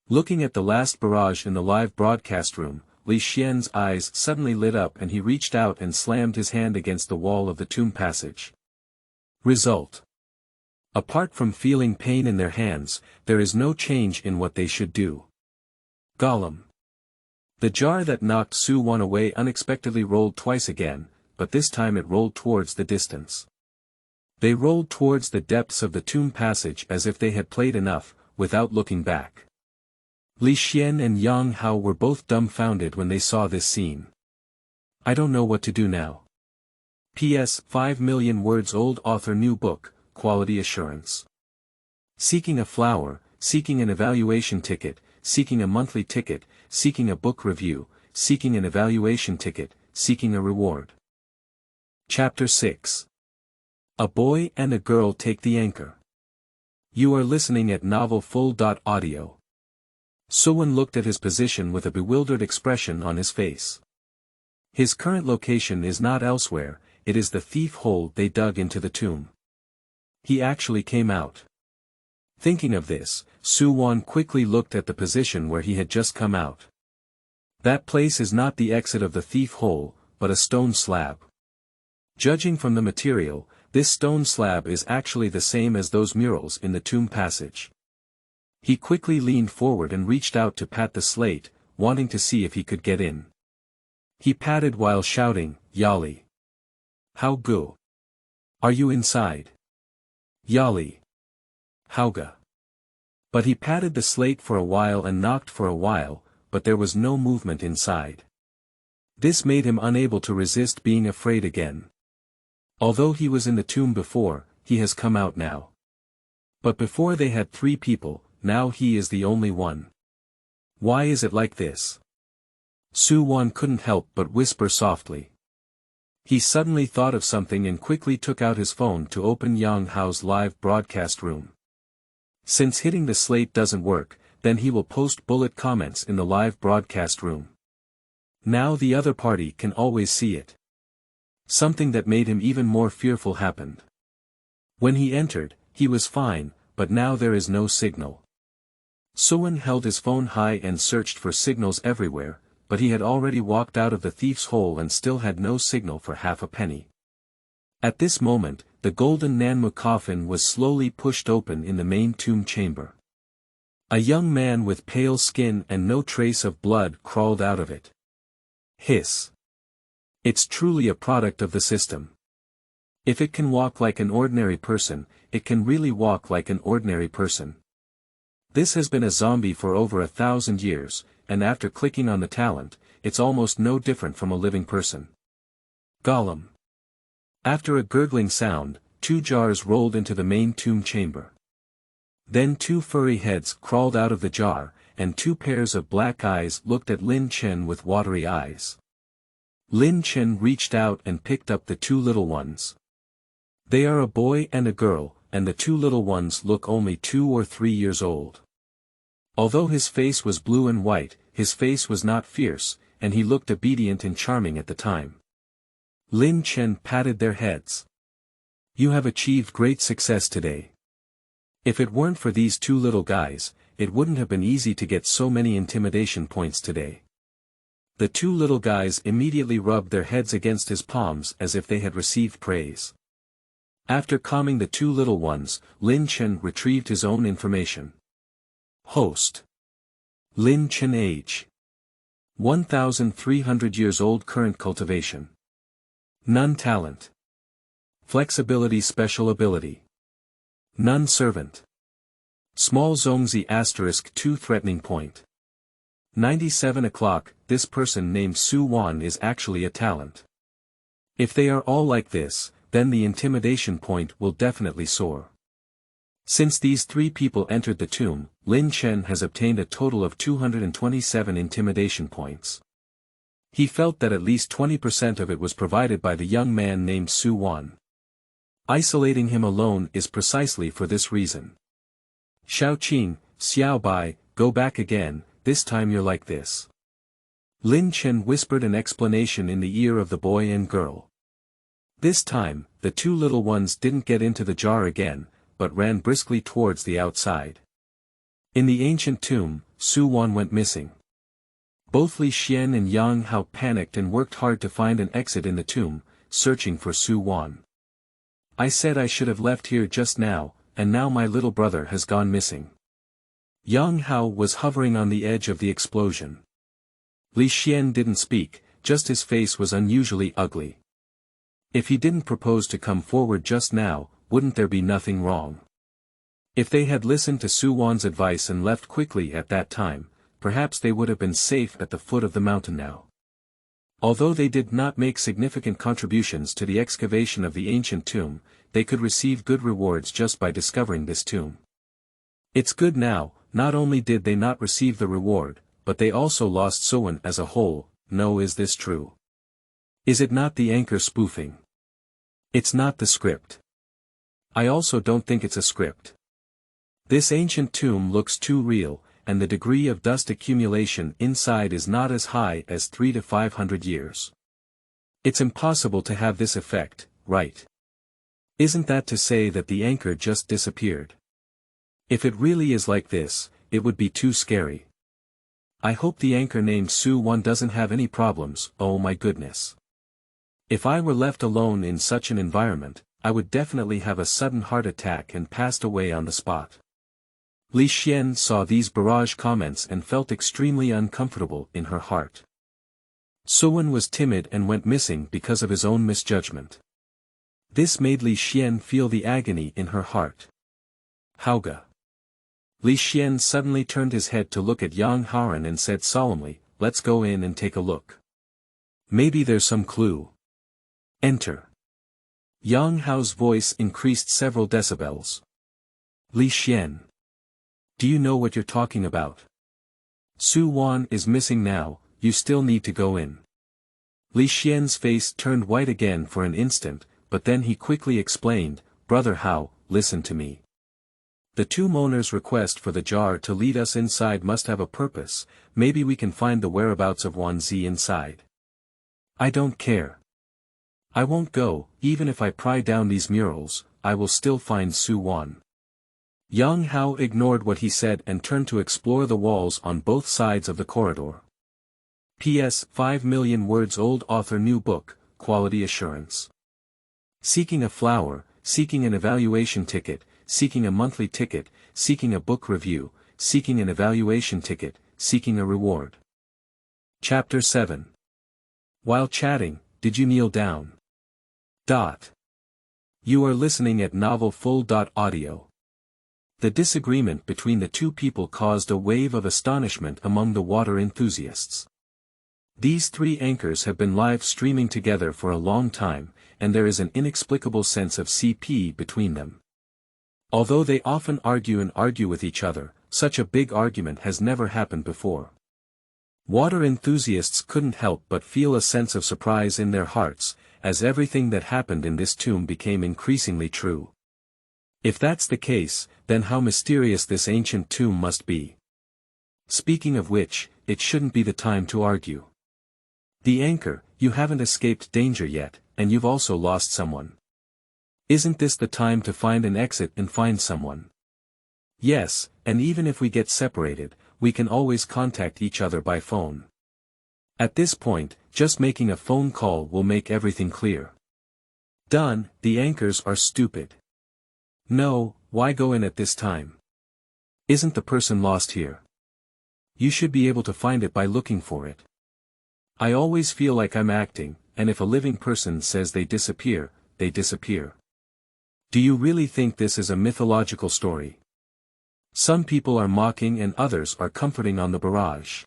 [SPEAKER 1] Looking at the last barrage in the live broadcast room, Li Xian's eyes suddenly lit up and he reached out and slammed his hand against the wall of the tomb passage. Result. Apart from feeling pain in their hands, there is no change in what they should do. Gollum. The jar that knocked Su Wan away unexpectedly rolled twice again, but this time it rolled towards the distance. They rolled towards the depths of the tomb passage as if they had played enough, without looking back. Li Xian and Yang Hao were both dumbfounded when they saw this scene. I don't know what to do now. P.S. 5 million words old author new book, quality assurance. Seeking a flower, seeking an evaluation ticket, seeking a monthly ticket, seeking a book review, seeking an evaluation ticket, seeking a reward. Chapter 6. A boy and a girl take the anchor. You are listening at novelfull.audio. Suwan looked at his position with a bewildered expression on his face. His current location is not elsewhere, it is the thief hole they dug into the tomb. He actually came out. Thinking of this, Su Wan quickly looked at the position where he had just come out. That place is not the exit of the thief hole, but a stone slab. Judging from the material, this stone slab is actually the same as those murals in the tomb passage. He quickly leaned forward and reached out to pat the slate, wanting to see if he could get in. He patted while shouting, Yali. How go? Are you inside? Yali. Hauga. But he patted the slate for a while and knocked for a while, but there was no movement inside. This made him unable to resist being afraid again. Although he was in the tomb before, he has come out now. But before they had 3 people, now he is the only one. Why is it like this? Su Wan couldn't help but whisper softly. He suddenly thought of something and quickly took out his phone to open Yang Hao's live broadcast room. Since hitting the slate doesn't work, then he will post bullet comments in the live broadcast room. Now the other party can always see it. Something that made him even more fearful happened. When he entered, he was fine, but now there is no signal. Suwan held his phone high and searched for signals everywhere, but he had already walked out of the thief's hole and still had no signal for half a penny. At this moment, the golden Nanmu coffin was slowly pushed open in the main tomb chamber. A young man with pale skin and no trace of blood crawled out of it. Hiss. It's truly a product of the system. If it can walk like an ordinary person, it can really walk like an ordinary person. This has been a zombie for over 1,000 years, and after clicking on the talent, it's almost no different from a living person. Gollum. After a gurgling sound, 2 jars rolled into the main tomb chamber. Then 2 furry heads crawled out of the jar, and 2 pairs of black eyes looked at Lin Chen with watery eyes. Lin Chen reached out and picked up the 2 little ones. They are a boy and a girl, and the 2 little ones look only 2 or 3 years old. Although his face was blue and white, his face was not fierce, and he looked obedient and charming at the time. Lin Chen patted their heads. You have achieved great success today. If it weren't for these two little guys, it wouldn't have been easy to get so many intimidation points today. The two little guys immediately rubbed their heads against his palms as if they had received praise. After calming the two little ones, Lin Chen retrieved his own information. Host. Lin Chen age. 1,300 years old, current cultivation. None talent. Flexibility, special ability. None servant. Small Zongzi * 2 threatening point. 97 o'clock, this person named Su Wan is actually a talent. If they are all like this, then the intimidation point will definitely soar. Since these three people entered the tomb, Lin Chen has obtained a total of 227 intimidation points. He felt that at least 20% of it was provided by the young man named Su Wan. Isolating him alone is precisely for this reason. Xiaoqing, Xiaobai, go back again, this time you're like this. Lin Chen whispered an explanation in the ear of the boy and girl. This time, the two little ones didn't get into the jar again, but ran briskly towards the outside. In the ancient tomb, Su Wan went missing. Both Li Xian and Yang Hao panicked and worked hard to find an exit in the tomb, searching for Su Wan. I said I should have left here just now, and now my little brother has gone missing. Yang Hao was hovering on the edge of the explosion. Li Xian didn't speak, just his face was unusually ugly. If he didn't propose to come forward just now, wouldn't there be nothing wrong? If they had listened to Su Wan's advice and left quickly at that time, perhaps they would have been safe at the foot of the mountain now. Although they did not make significant contributions to the excavation of the ancient tomb, they could receive good rewards just by discovering this tomb. It's good now, not only did they not receive the reward, but they also lost Sowen as a whole. No, is this true? Is it not the anchor spoofing? It's not the script. I also don't think it's a script. This ancient tomb looks too real, and the degree of dust accumulation inside is not as high as 300 to 500 years. It's impossible to have this effect, right? Isn't that to say that the anchor just disappeared? If it really is like this, it would be too scary. I hope the anchor named Su Wan doesn't have any problems. Oh my goodness. If I were left alone in such an environment, I would definitely have a sudden heart attack and passed away on the spot. Li Xian saw these barrage comments and felt extremely uncomfortable in her heart. Sowen was timid and went missing because of his own misjudgment. This made Li Xian feel the agony in her heart. Hauga. Li Xian suddenly turned his head to look at Yang Haoran and said solemnly, let's go in and take a look. Maybe there's some clue. Enter. Yang Hao's voice increased several decibels. Li Xian. Do you know what you're talking about? Su Wan is missing now, you still need to go in. Li Xian's face turned white again for an instant, but then he quickly explained, Brother Hao, listen to me. The two mourners' request for the jar to lead us inside must have a purpose. Maybe we can find the whereabouts of Wan Zi inside. I don't care. I won't go, even if I pry down these murals, I will still find Su Wan. Yang Hao ignored what he said and turned to explore the walls on both sides of the corridor. P.S. 5 million words old author new book, quality assurance. Seeking a flower, seeking an evaluation ticket, seeking a monthly ticket, seeking a book review, seeking an evaluation ticket, seeking a reward. Chapter 7. While chatting, did you kneel down? You are listening at novel full.audio. The disagreement between the two people caused a wave of astonishment among the water enthusiasts. These three anchors have been live streaming together for a long time, and there is an inexplicable sense of CP between them. Although they often argue with each other, such a big argument has never happened before. Water enthusiasts couldn't help but feel a sense of surprise in their hearts, as everything that happened in this tomb became increasingly true. If that's the case, then how mysterious this ancient tomb must be. Speaking of which, it shouldn't be the time to argue. The anchor, you haven't escaped danger yet, and you've also lost someone. Isn't this the time to find an exit and find someone? Yes, and even if we get separated, we can always contact each other by phone. At this point, just making a phone call will make everything clear. Done, the anchors are stupid. No, why go in at this time? Isn't the person lost here? You should be able to find it by looking for it. I always feel like I'm acting, and if a living person says they disappear, they disappear. Do you really think this is a mythological story? Some people are mocking and others are comforting on the barrage.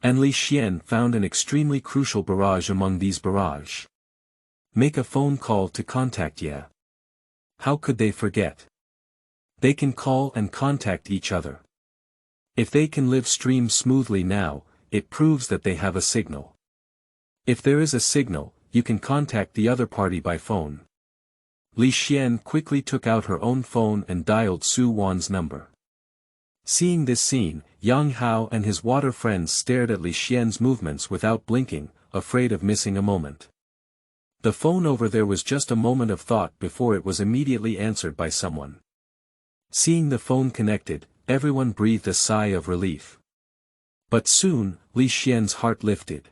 [SPEAKER 1] And Li Xian found an extremely crucial barrage among these barrage. Make a phone call to contact Ye. How could they forget? They can call and contact each other. If they can live stream smoothly now, it proves that they have a signal. If there is a signal, you can contact the other party by phone. Li Xian quickly took out her own phone and dialed Su Wan's number. Seeing this scene, Yang Hao and his water friends stared at Li Xian's movements without blinking, afraid of missing a moment. The phone over there was just a moment of thought before it was immediately answered by someone. Seeing the phone connected, everyone breathed a sigh of relief. But soon, Li Xian's heart lifted.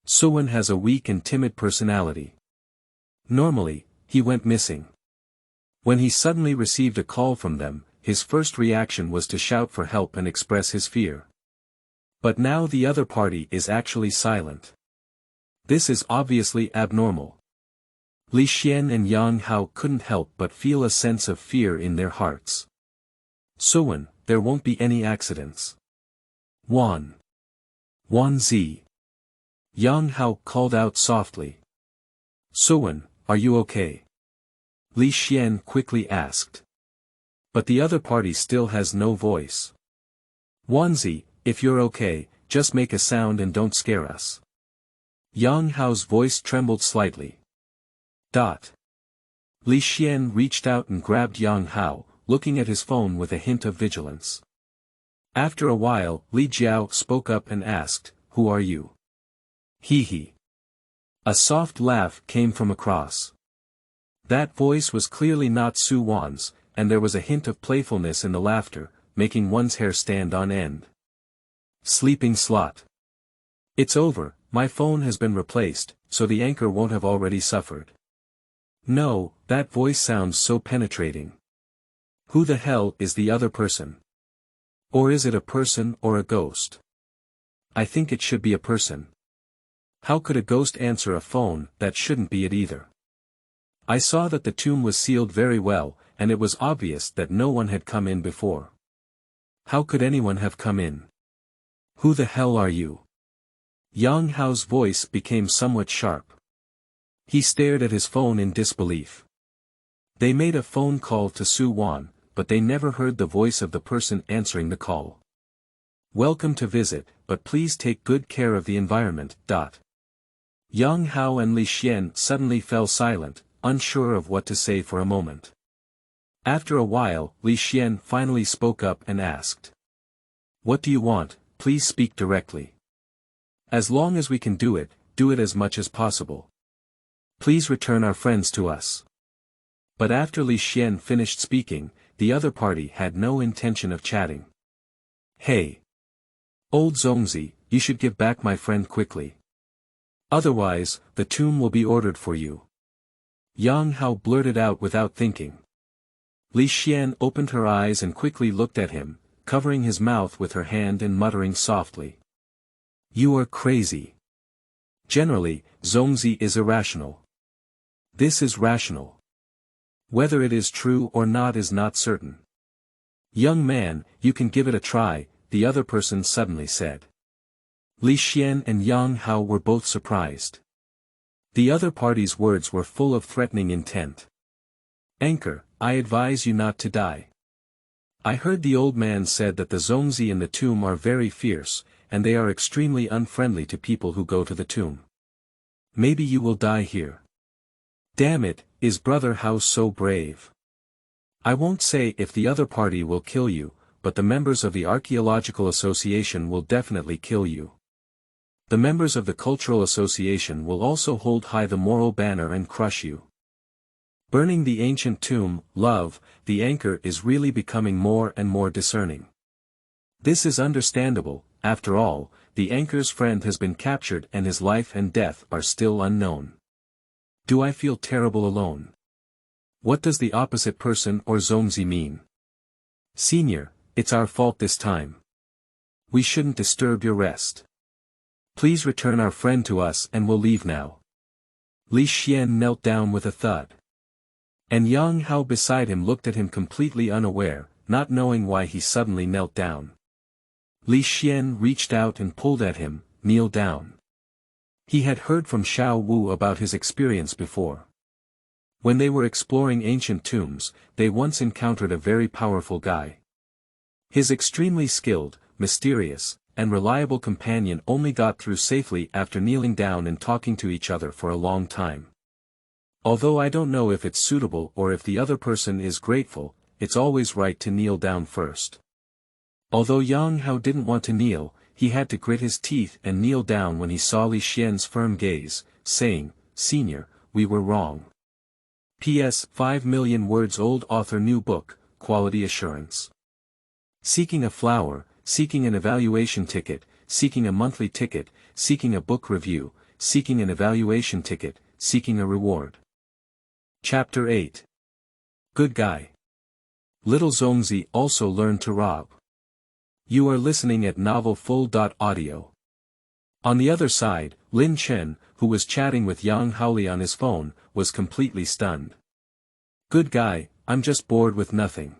[SPEAKER 1] Suwan has a weak and timid personality. Normally, he went missing. When he suddenly received a call from them, his first reaction was to shout for help and express his fear. But now the other party is actually silent. This is obviously abnormal. Li Xian and Yang Hao couldn't help but feel a sense of fear in their hearts. Suwan, there won't be any accidents. Zongzi. Yang Hao called out softly. Suwan, are you okay? Li Xian quickly asked. But the other party still has no voice. Zongzi, if you're okay, just make a sound and don't scare us. Yang Hao's voice trembled slightly. Li Xian reached out and grabbed Yang Hao, looking at his phone with a hint of vigilance. After a while, Li Jiao spoke up and asked, "Who are you?" He. A soft laugh came from across. That voice was clearly not Su Wan's, and there was a hint of playfulness in the laughter, making one's hair stand on end. Sleeping slot. It's over, my phone has been replaced, so the anchor won't have already suffered. No, that voice sounds so penetrating. Who the hell is the other person? Or is it a person or a ghost? I think it should be a person. How could a ghost answer a phone? That shouldn't be it either. I saw that the tomb was sealed very well, and it was obvious that no one had come in before. How could anyone have come in? Who the hell are you? Yang Hao's voice became somewhat sharp. He stared at his phone in disbelief. They made a phone call to Su Wan, but they never heard the voice of the person answering the call. Welcome to visit, but please take good care of the environment. Yang Hao and Li Xian suddenly fell silent, unsure of what to say for a moment. After a while, Li Xian finally spoke up and asked. What do you want? Please speak directly. As long as we can do it as much as possible. Please return our friends to us. But after Li Xian finished speaking, the other party had no intention of chatting. Hey! Old Zongzi, you should give back my friend quickly. Otherwise, the tomb will be ordered for you. Yang Hao blurted out without thinking. Li Xian opened her eyes and quickly looked at him, covering his mouth with her hand and muttering softly. You are crazy. Generally, Zongzi is irrational. This is rational. Whether it is true or not is not certain. Young man, you can give it a try, the other person suddenly said. Li Xian and Yang Hao were both surprised. The other party's words were full of threatening intent. Anchor, I advise you not to die. I heard the old man said that the Zongzi in the tomb are very fierce, and they are extremely unfriendly to people who go to the tomb. Maybe you will die here. Damn it, is Brother Hao so brave? I won't say if the other party will kill you, but the members of the Archaeological Association will definitely kill you. The members of the Cultural Association will also hold high the moral banner and crush you. Burning the ancient tomb, love, the anchor is really becoming more and more discerning. This is understandable, after all, the anchor's friend has been captured and his life and death are still unknown. Do I feel terrible alone? What does the opposite person or Zongzi mean? Senior, it's our fault this time. We shouldn't disturb your rest. Please return our friend to us and we'll leave now. Li Xian knelt down with a thud. And Yang Hao beside him looked at him completely unaware, not knowing why he suddenly knelt down. Li Xian reached out and pulled at him, kneel down. He had heard from Xiao Wu about his experience before. When they were exploring ancient tombs, they once encountered a very powerful guy. His extremely skilled, mysterious, and reliable companion only got through safely after kneeling down and talking to each other for a long time. Although I don't know if it's suitable or if the other person is grateful, it's always right to kneel down first. Although Yang Hao didn't want to kneel, he had to grit his teeth and kneel down when he saw Li Xian's firm gaze, saying, "Senior, we were wrong." P.S. 5 million words old author new book, quality assurance. Seeking a flower, seeking an evaluation ticket, seeking a monthly ticket, seeking a book review, seeking an evaluation ticket, seeking a reward. Chapter 8. Good Guy. Little Zongzi also learned to rob. You are listening at Novel Full.audio. On the other side, Lin Chen, who was chatting with Yang Haoli on his phone, was completely stunned. Good guy, I'm just bored with nothing.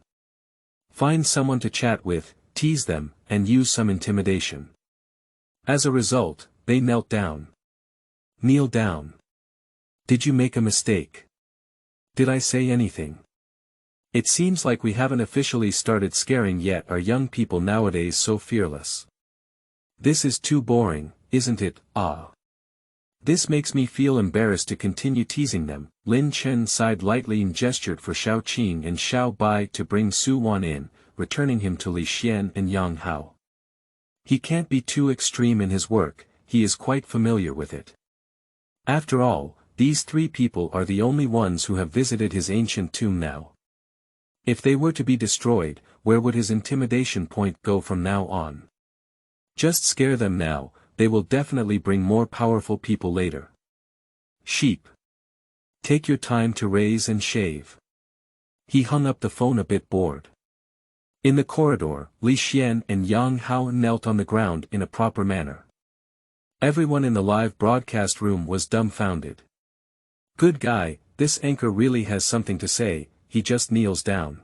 [SPEAKER 1] Find someone to chat with, tease them, and use some intimidation. As a result, they knelt down. Kneel down. Did you make a mistake? Did I say anything? It seems like we haven't officially started scaring yet. Are young people nowadays so fearless? This is too boring, isn't it? This makes me feel embarrassed to continue teasing them. Lin Chen sighed lightly and gestured for Xiao Qing and Xiao Bai to bring Su Wan in, returning him to Li Xian and Yang Hao. He can't be too extreme in his work, he is quite familiar with it. After all, these three people are the only ones who have visited his ancient tomb now. If they were to be destroyed, where would his intimidation point go from now on? Just scare them now, they will definitely bring more powerful people later. Sheep. Take your time to raise and shave. He hung up the phone a bit bored. In the corridor, Li Xian and Yang Hao knelt on the ground in a proper manner. Everyone in the live broadcast room was dumbfounded. Good guy, this anchor really has something to say, he just kneels down.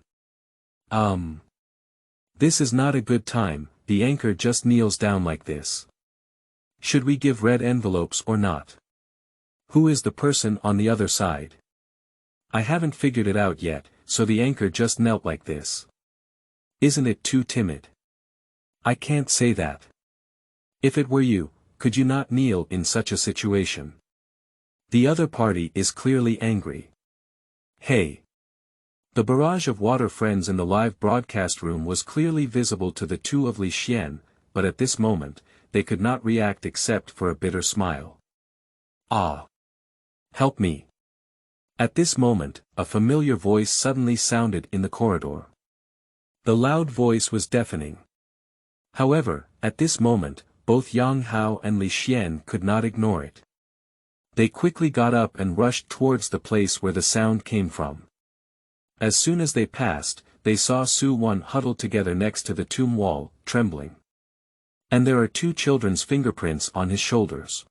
[SPEAKER 1] This is not a good time, the anchor just kneels down like this. Should we give red envelopes or not? Who is the person on the other side? I haven't figured it out yet, so the anchor just knelt like this. Isn't it too timid? I can't say that. If it were you, could you not kneel in such a situation? The other party is clearly angry. Hey! The barrage of water friends in the live broadcast room was clearly visible to the two of Li Xian, but at this moment, they could not react except for a bitter smile. Help me! At this moment, a familiar voice suddenly sounded in the corridor. The loud voice was deafening. However, at this moment, both Yang Hao and Li Xian could not ignore it. They quickly got up and rushed towards the place where the sound came from. As soon as they passed, they saw Su Wan huddled together next to the tomb wall, trembling. And there are two children's fingerprints on his shoulders.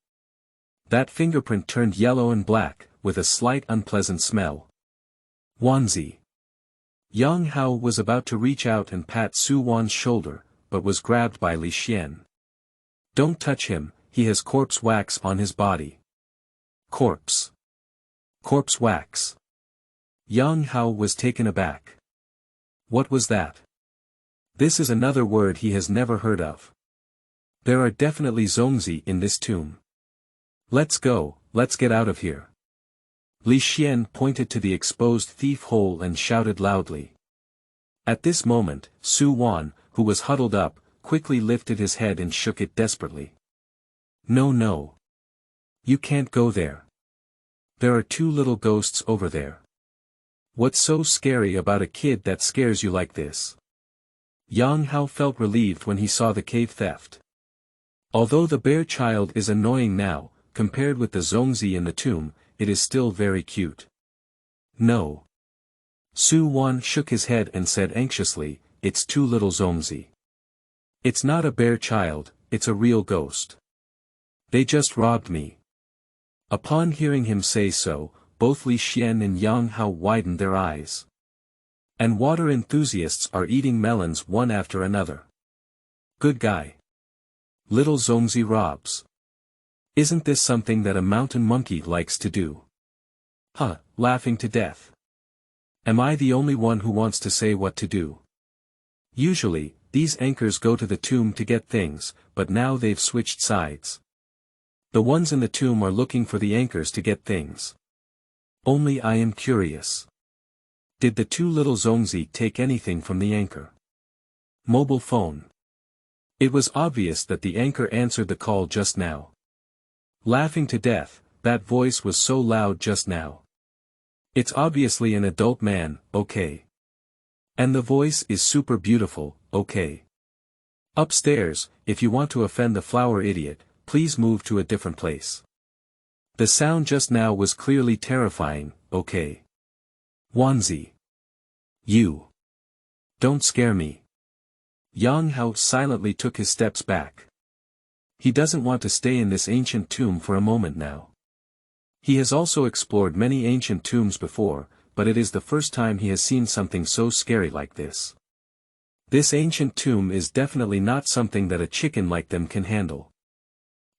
[SPEAKER 1] That fingerprint turned yellow and black, with a slight unpleasant smell. Wanzi. Yang Hao was about to reach out and pat Su Wan's shoulder, but was grabbed by Li Xian. Don't touch him, he has corpse wax on his body. Corpse. Corpse wax. Yang Hao was taken aback. What was that? This is another word he has never heard of. There are definitely Zongzi in this tomb. Let's go, let's get out of here. Li Xian pointed to the exposed thief hole and shouted loudly. At this moment, Su Wan, who was huddled up, quickly lifted his head and shook it desperately. No. You can't go there. There are two little ghosts over there. What's so scary about a kid that scares you like this? Yang Hao felt relieved when he saw the cave theft. Although the bear child is annoying now, compared with the Zongzi in the tomb, it is still very cute. No. Su Wan shook his head and said anxiously, it's too little Zongzi. It's not a bear child, it's a real ghost. They just robbed me. Upon hearing him say so, both Li Xian and Yang Hao widened their eyes. And water enthusiasts are eating melons one after another. Good guy. Little Zongzi robs. Isn't this something that a mountain monkey likes to do? Huh, laughing to death. Am I the only one who wants to say what to do? Usually, these anchors go to the tomb to get things, but now they've switched sides. The ones in the tomb are looking for the anchors to get things. Only I am curious. Did the two little Zongzi take anything from the anchor? Mobile phone. It was obvious that the anchor answered the call just now. Laughing to death, that voice was so loud just now. It's obviously an adult man, okay. And the voice is super beautiful, okay. Upstairs, if you want to offend the flower idiot, please move to a different place. The sound just now was clearly terrifying, okay. Wanzi. You. Don't scare me. Yang Hao silently took his steps back. He doesn't want to stay in this ancient tomb for a moment now. He has also explored many ancient tombs before, but it is the first time he has seen something so scary like this. This ancient tomb is definitely not something that a chicken like them can handle.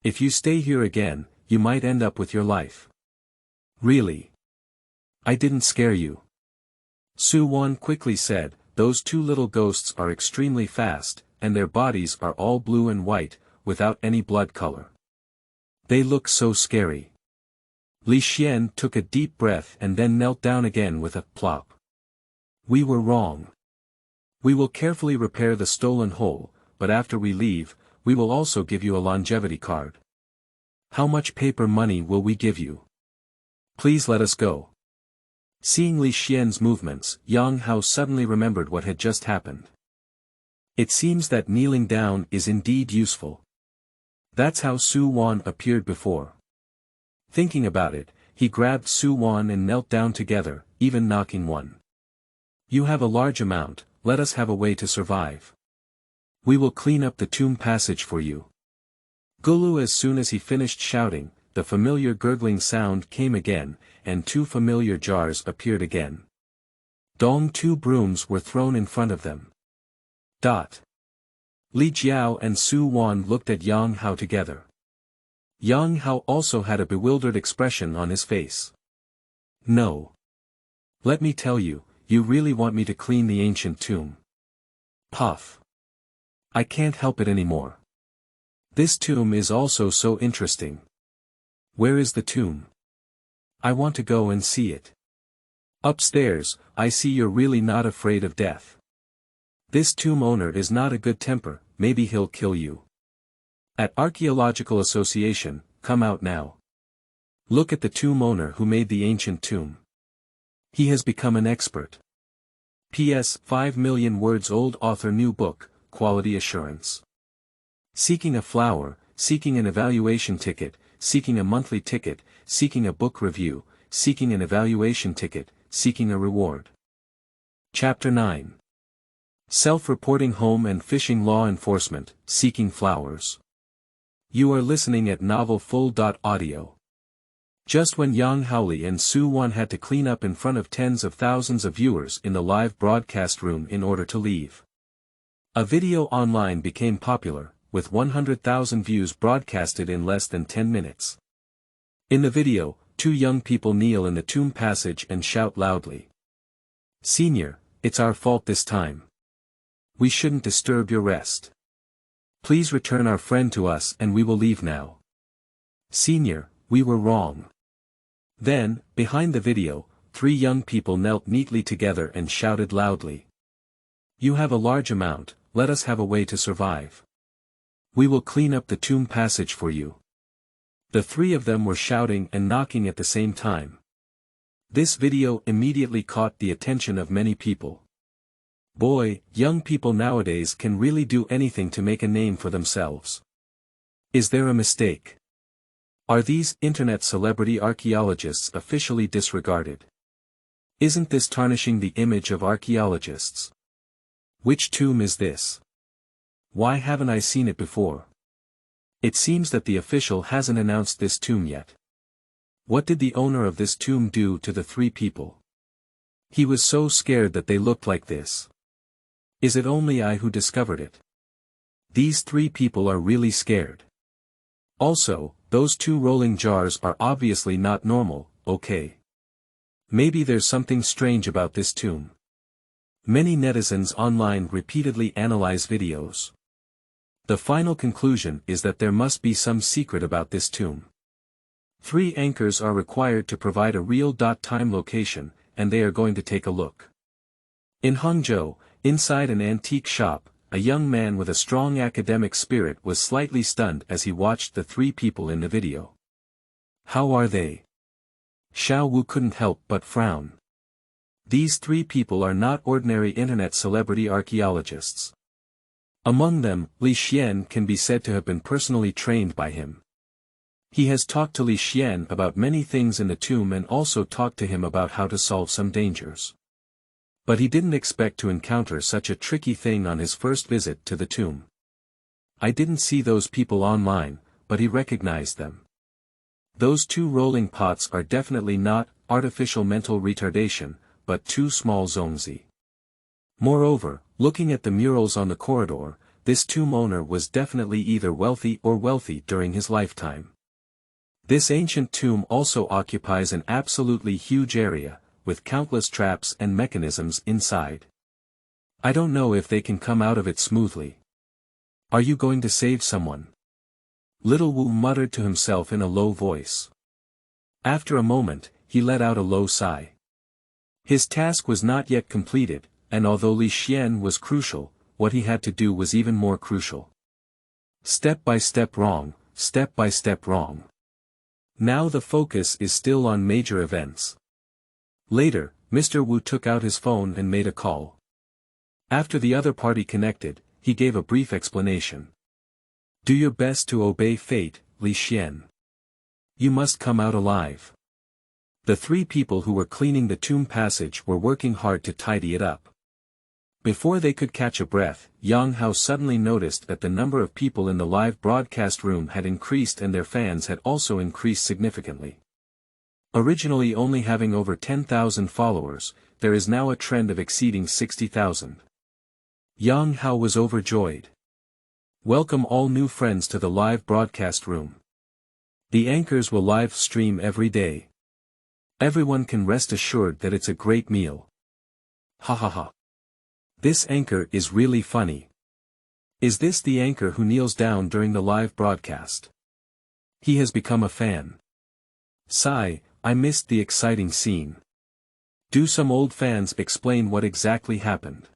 [SPEAKER 1] If you stay here again, you might end up with your life. Really? I didn't scare you. Su Wan quickly said, those two little ghosts are extremely fast, and their bodies are all blue and white, without any blood color. They look so scary. Li Xian took a deep breath and then knelt down again with a plop. We were wrong. We will carefully repair the stolen hole, but after we leave, we will also give you a longevity card. How much paper money will we give you? Please let us go. Seeing Li Xian's movements, Yang Hao suddenly remembered what had just happened. It seems that kneeling down is indeed useful. That's how Su Wan appeared before. Thinking about it, he grabbed Su Wan and knelt down together, even knocking one. You have a large amount, let us have a way to survive. We will clean up the tomb passage for you. Gulu. As soon as he finished shouting, the familiar gurgling sound came again, and two familiar jars appeared again. Dong. Two brooms were thrown in front of them. Li Jiao and Su Wan looked at Yang Hao together. Yang Hao also had a bewildered expression on his face. No. Let me tell you, you really want me to clean the ancient tomb. Puff. I can't help it anymore. This tomb is also so interesting. Where is the tomb? I want to go and see it. Upstairs, I see you're really not afraid of death. This tomb owner is not a good temper, maybe he'll kill you. At Archaeological Association, come out now. Look at the tomb owner who made the ancient tomb. He has become an expert. P.S. 5 million words old author new book, quality assurance. Seeking a flower, seeking an evaluation ticket, seeking a monthly ticket, seeking a book review, seeking an evaluation ticket, seeking a reward. Chapter 9. Self-reporting home and fishing law enforcement, seeking flowers. You are listening at novelfull.audio. Just when Yang Haoli and Su Wan had to clean up in front of tens of thousands of viewers in the live broadcast room in order to leave. A video online became popular, with 100,000 views broadcasted in less than 10 minutes. In the video, two young people kneel in the tomb passage and shout loudly. Senior, it's our fault this time. We shouldn't disturb your rest. Please return our friend to us and we will leave now. Senior, we were wrong. Then, behind the video, three young people knelt neatly together and shouted loudly. You have a large amount, let us have a way to survive. We will clean up the tomb passage for you. The three of them were shouting and knocking at the same time. This video immediately caught the attention of many people. Boy, young people nowadays can really do anything to make a name for themselves. Is there a mistake? Are these internet celebrity archaeologists officially disregarded? Isn't this tarnishing the image of archaeologists? Which tomb is this? Why haven't I seen it before? It seems that the official hasn't announced this tomb yet. What did the owner of this tomb do to the three people? He was so scared that they looked like this. Is it only I who discovered it? These three people are really scared. Also, those two rolling jars are obviously not normal, okay? Maybe there's something strange about this tomb. Many netizens online repeatedly analyze videos. The final conclusion is that there must be some secret about this tomb. 3 anchors are required to provide a real time location, and they are going to take a look. In Hangzhou, inside an antique shop, a young man with a strong academic spirit was slightly stunned as he watched the 3 people in the video. How are they? Xiao Wu couldn't help but frown. These 3 people are not ordinary internet celebrity archaeologists. Among them, Li Xian can be said to have been personally trained by him. He has talked to Li Xian about many things in the tomb and also talked to him about how to solve some dangers. But he didn't expect to encounter such a tricky thing on his first visit to the tomb. I didn't see those people online, but he recognized them. Those 2 rolling pots are definitely not artificial mental retardation, but 2 small Zongzi. Moreover, looking at the murals on the corridor, this tomb owner was definitely either wealthy or wealthy during his lifetime. This ancient tomb also occupies an absolutely huge area, with countless traps and mechanisms inside. I don't know if they can come out of it smoothly. Are you going to save someone? Little Wu muttered to himself in a low voice. After a moment, he let out a low sigh. His task was not yet completed, and although Li Xian was crucial, what he had to do was even more crucial. Step by step wrong, step by step wrong. Now the focus is still on major events. Later, Mr. Wu took out his phone and made a call. After the other party connected, he gave a brief explanation. Do your best to obey fate, Li Xian. You must come out alive. The 3 people who were cleaning the tomb passage were working hard to tidy it up. Before they could catch a breath, Yang Hao suddenly noticed that the number of people in the live broadcast room had increased and their fans had also increased significantly. Originally only having over 10,000 followers, there is now a trend of exceeding 60,000. Yang Hao was overjoyed. Welcome all new friends to the live broadcast room. The anchors will live stream every day. Everyone can rest assured that it's a great meal. Ha ha ha. This anchor is really funny. Is this the anchor who kneels down during the live broadcast? He has become a fan. Sigh, I missed the exciting scene. Do some old fans explain what exactly happened?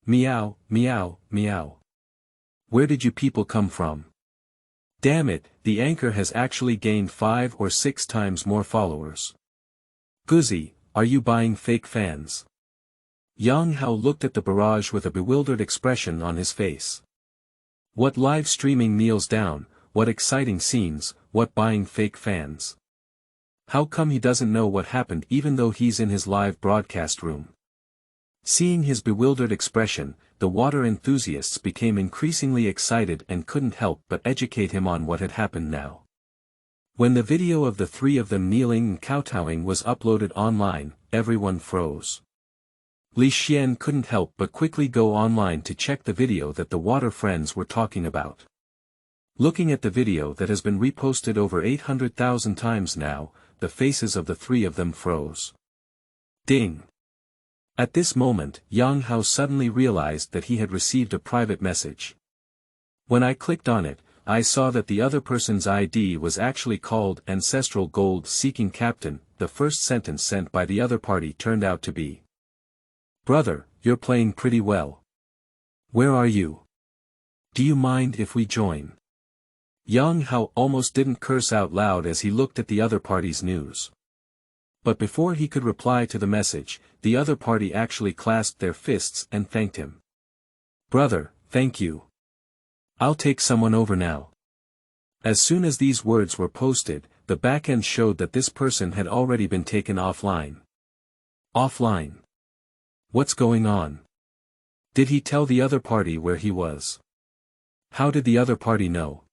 [SPEAKER 1] Meow, meow, meow. Where did you people come from? Damn it, the anchor has actually gained 5 or 6 times more followers. Guzzi, are you buying fake fans? Yang Hao looked at the barrage with a bewildered expression on his face. What live streaming kneels down, what exciting scenes, what buying fake fans? How come he doesn't know what happened even though he's in his live broadcast room? Seeing his bewildered expression, the water enthusiasts became increasingly excited and couldn't help but educate him on what had happened now. When the video of the 3 of them kneeling and kowtowing was uploaded online, everyone froze. Li Xian couldn't help but quickly go online to check the video that the water friends were talking about. Looking at the video that has been reposted over 800,000 times now, the faces of the 3 of them froze. Ding! At this moment, Yang Hao suddenly realized that he had received a private message. When I clicked on it, I saw that the other person's ID was actually called Ancestral Gold Seeking Captain. The first sentence sent by the other party turned out to be, "Brother, you're playing pretty well. Where are you? Do you mind if we join?" Yang Hao almost didn't curse out loud as he looked at the other party's news. But before he could reply to the message, the other party actually clasped their fists and thanked him. "Brother, thank you. I'll take someone over now." As soon as these words were posted, the backend showed that this person had already been taken offline. Offline? What's going on? Did he tell the other party where he was? How did the other party know?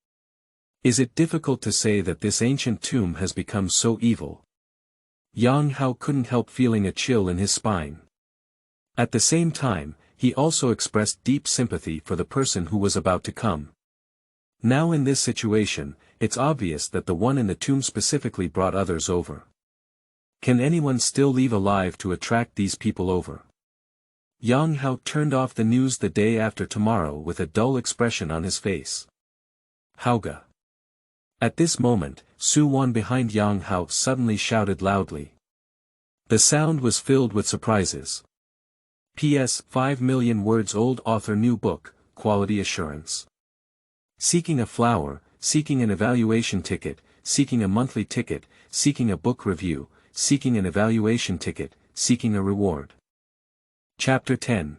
[SPEAKER 1] Is it difficult to say that this ancient tomb has become so evil? Yang Hao couldn't help feeling a chill in his spine. At the same time, he also expressed deep sympathy for the person who was about to come. Now in this situation, it's obvious that the one in the tomb specifically brought others over. Can anyone still leave alive to attract these people over? Yang Hao turned off the news the day after tomorrow with a dull expression on his face. Hauga. At this moment, Su Wan behind Yang Hao suddenly shouted loudly. The sound was filled with surprises. P.S. 5 million words old author new book, quality assurance. Seeking a flower, seeking an evaluation ticket, seeking a monthly ticket, seeking a book review, seeking an evaluation ticket, seeking a reward. Chapter 10.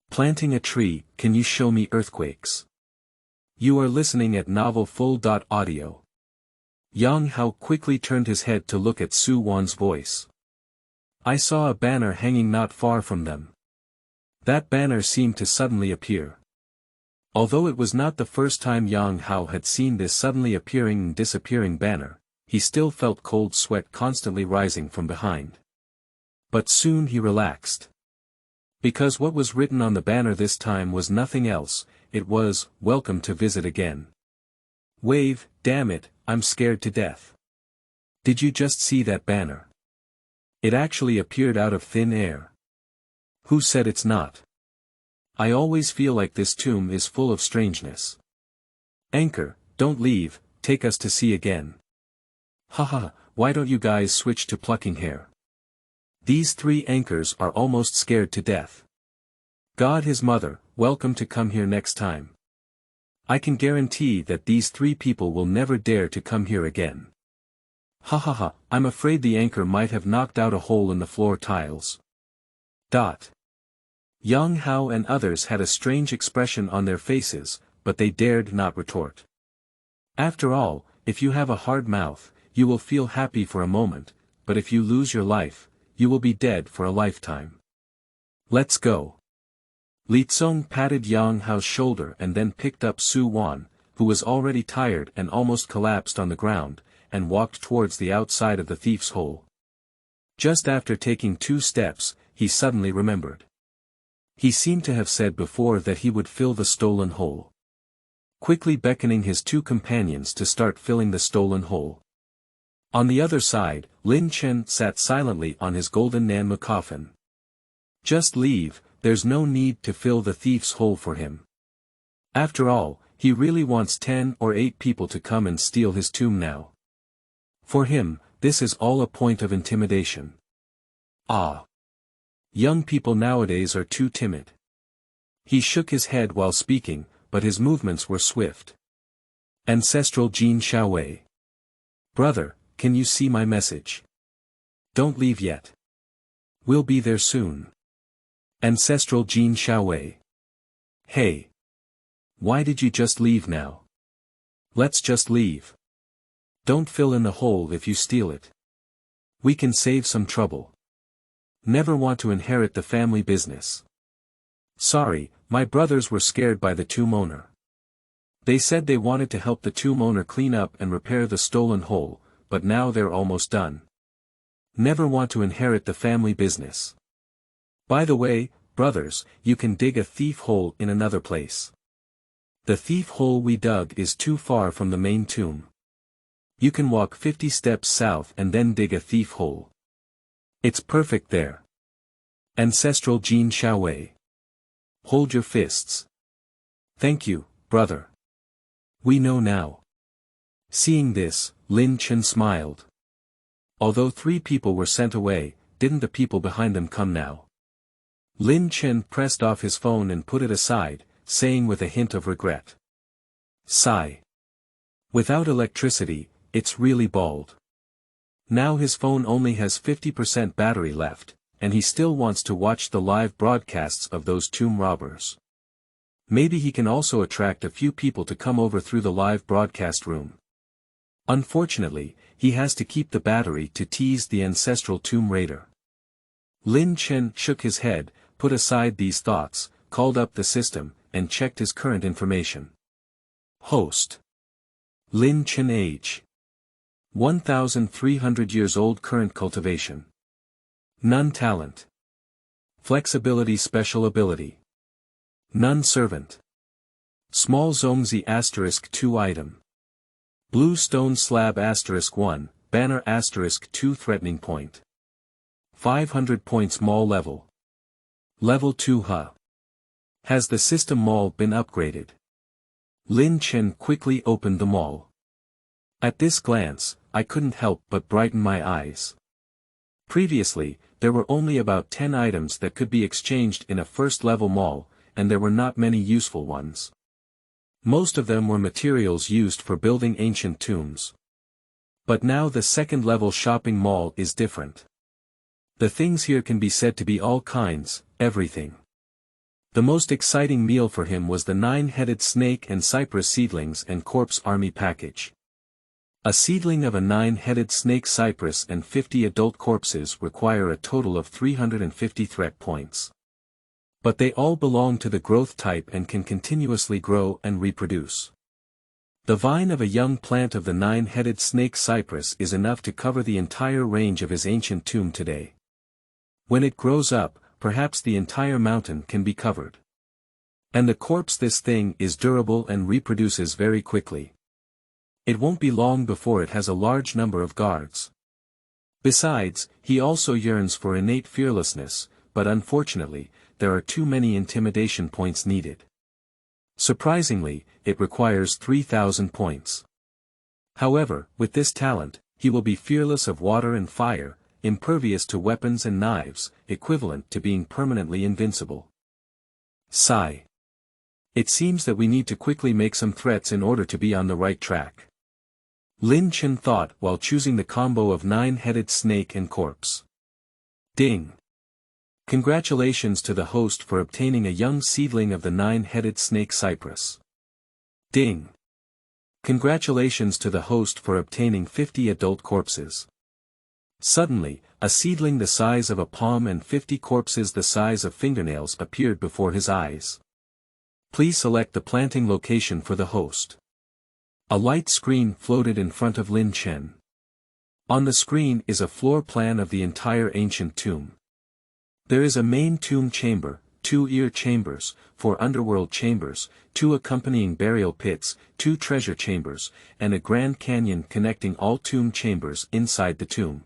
[SPEAKER 1] Planting a tree, can you show me earthquakes? You are listening at novelfull.audio. Yang Hao quickly turned his head to look at Su Wan's voice. I saw a banner hanging not far from them. That banner seemed to suddenly appear. Although it was not the first time Yang Hao had seen this suddenly appearing and disappearing banner, he still felt cold sweat constantly rising from behind. But soon he relaxed. Because what was written on the banner this time was nothing else, it was, "Welcome to visit again." Wave, damn it, I'm scared to death. Did you just see that banner? It actually appeared out of thin air. Who said it's not? I always feel like this tomb is full of strangeness. Anchor, don't leave, take us to see again. Haha, why don't you guys switch to plucking hair? These three anchors are almost scared to death. God his mother, welcome to come here next time. I can guarantee that these three people will never dare to come here again. Ha ha ha, I'm afraid the anchor might have knocked out a hole in the floor tiles. Yang Hao and others had a strange expression on their faces, but they dared not retort. After all, if you have a hard mouth, you will feel happy for a moment, but if you lose your life, you will be dead for a lifetime. Let's go. Li Tsong patted Yang Hao's shoulder and then picked up Su Wan, who was already tired and almost collapsed on the ground, and walked towards the outside of the thief's hole. Just after taking 2 steps, he suddenly remembered. He seemed to have said before that he would fill the stolen hole. Quickly beckoning his 2 companions to start filling the stolen hole. On the other side, Lin Chen sat silently on his golden Nanmu coffin. Just leave, there's no need to fill the thief's hole for him. After all, he really wants 10 or 8 people to come and steal his tomb now. For him, this is all a point of intimidation. Ah! Young people nowadays are too timid. He shook his head while speaking, but his movements were swift. Ancestral Jin Xiaowei. Brother, can you see my message? Don't leave yet. We'll be there soon. Ancestral Jin Xiaowei. Hey. Why did you just leave now? Let's just leave. Don't fill in the hole if you steal it. We can save some trouble. Never want to inherit the family business. Sorry, my brothers were scared by the tomb owner. They said they wanted to help the tomb owner clean up and repair the stolen hole, but now they're almost done. Never want to inherit the family business. By the way, brothers, you can dig a thief hole in another place. The thief hole we dug is too far from the main tomb. You can walk 50 steps south and then dig a thief hole. It's perfect there. Ancestral Jin Xiaowei. Hold your fists. Thank you, brother. We know now. Seeing this, Lin Chen smiled. Although 3 people were sent away, didn't the people behind them come now? Lin Chen pressed off his phone and put it aside, saying with a hint of regret. Sigh. Without electricity, it's really bald. Now his phone only has 50% battery left, and he still wants to watch the live broadcasts of those tomb robbers. Maybe he can also attract a few people to come over through the live broadcast room. Unfortunately, he has to keep the battery to tease the ancestral tomb raider. Lin Chen shook his head, put aside these thoughts, called up the system, and checked his current information. Host. Lin Chen age. 1,300 years old. Current cultivation. None talent. Flexibility special ability. None servant. Small Zongzi *2 item. Blue stone slab *1, banner *2 threatening point. 500 points mall level. Level 2 Ha. Has the system mall been upgraded? Lin Chen quickly opened the mall. At this glance, I couldn't help but brighten my eyes. Previously, there were only about 10 items that could be exchanged in a first-level mall, and there were not many useful ones. Most of them were materials used for building ancient tombs. But now the second-level shopping mall is different. The things here can be said to be all kinds, everything. The most exciting meal for him was the 9-headed snake and cypress seedlings and corpse army package. A seedling of a 9-headed snake cypress and 50 adult corpses require a total of 350 threat points. But they all belong to the growth type and can continuously grow and reproduce. The vine of a young plant of the 9-headed snake cypress is enough to cover the entire range of his ancient tomb today. When it grows up, perhaps the entire mountain can be covered. And the corpse, this thing is durable and reproduces very quickly. It won't be long before it has a large number of guards. Besides, he also yearns for innate fearlessness, but unfortunately, there are too many intimidation points needed. Surprisingly, it requires 3,000 points. However, with this talent, he will be fearless of water and fire, impervious to weapons and knives, equivalent to being permanently invincible. Sigh. It seems that we need to quickly make some threats in order to be on the right track. Lin Chen thought while choosing the combo of 9-headed snake and corpse. Ding. Congratulations to the host for obtaining a young seedling of the 9-headed snake cypress. Ding. Congratulations to the host for obtaining 50 adult corpses. Suddenly, a seedling the size of a palm and 50 corpses the size of fingernails appeared before his eyes. Please select the planting location for the host. A light screen floated in front of Lin Chen. On the screen is a floor plan of the entire ancient tomb. There is a main tomb chamber, 2 ear chambers, 4 underworld chambers, 2 accompanying burial pits, 2 treasure chambers, and a grand canyon connecting all tomb chambers inside the tomb.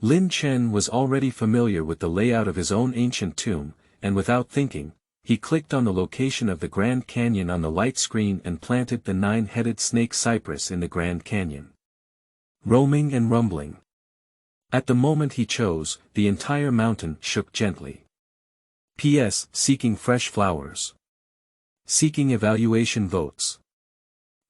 [SPEAKER 1] Lin Chen was already familiar with the layout of his own ancient tomb, and without thinking, he clicked on the location of the Grand Canyon on the light screen and planted the 9-headed snake cypress in the Grand Canyon. Roaming and rumbling. At the moment he chose, the entire mountain shook gently. P.S. Seeking fresh flowers. Seeking evaluation votes.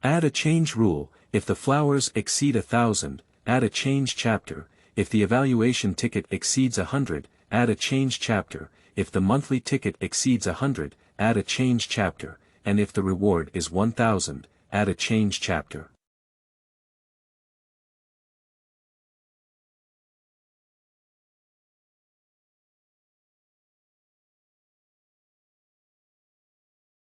[SPEAKER 1] Add a change rule: if the flowers exceed 1,000, add a change chapter; if the evaluation ticket exceeds 100, add a change chapter; if the monthly ticket exceeds 100, add a change chapter, and if the reward is 1,000, add a change chapter.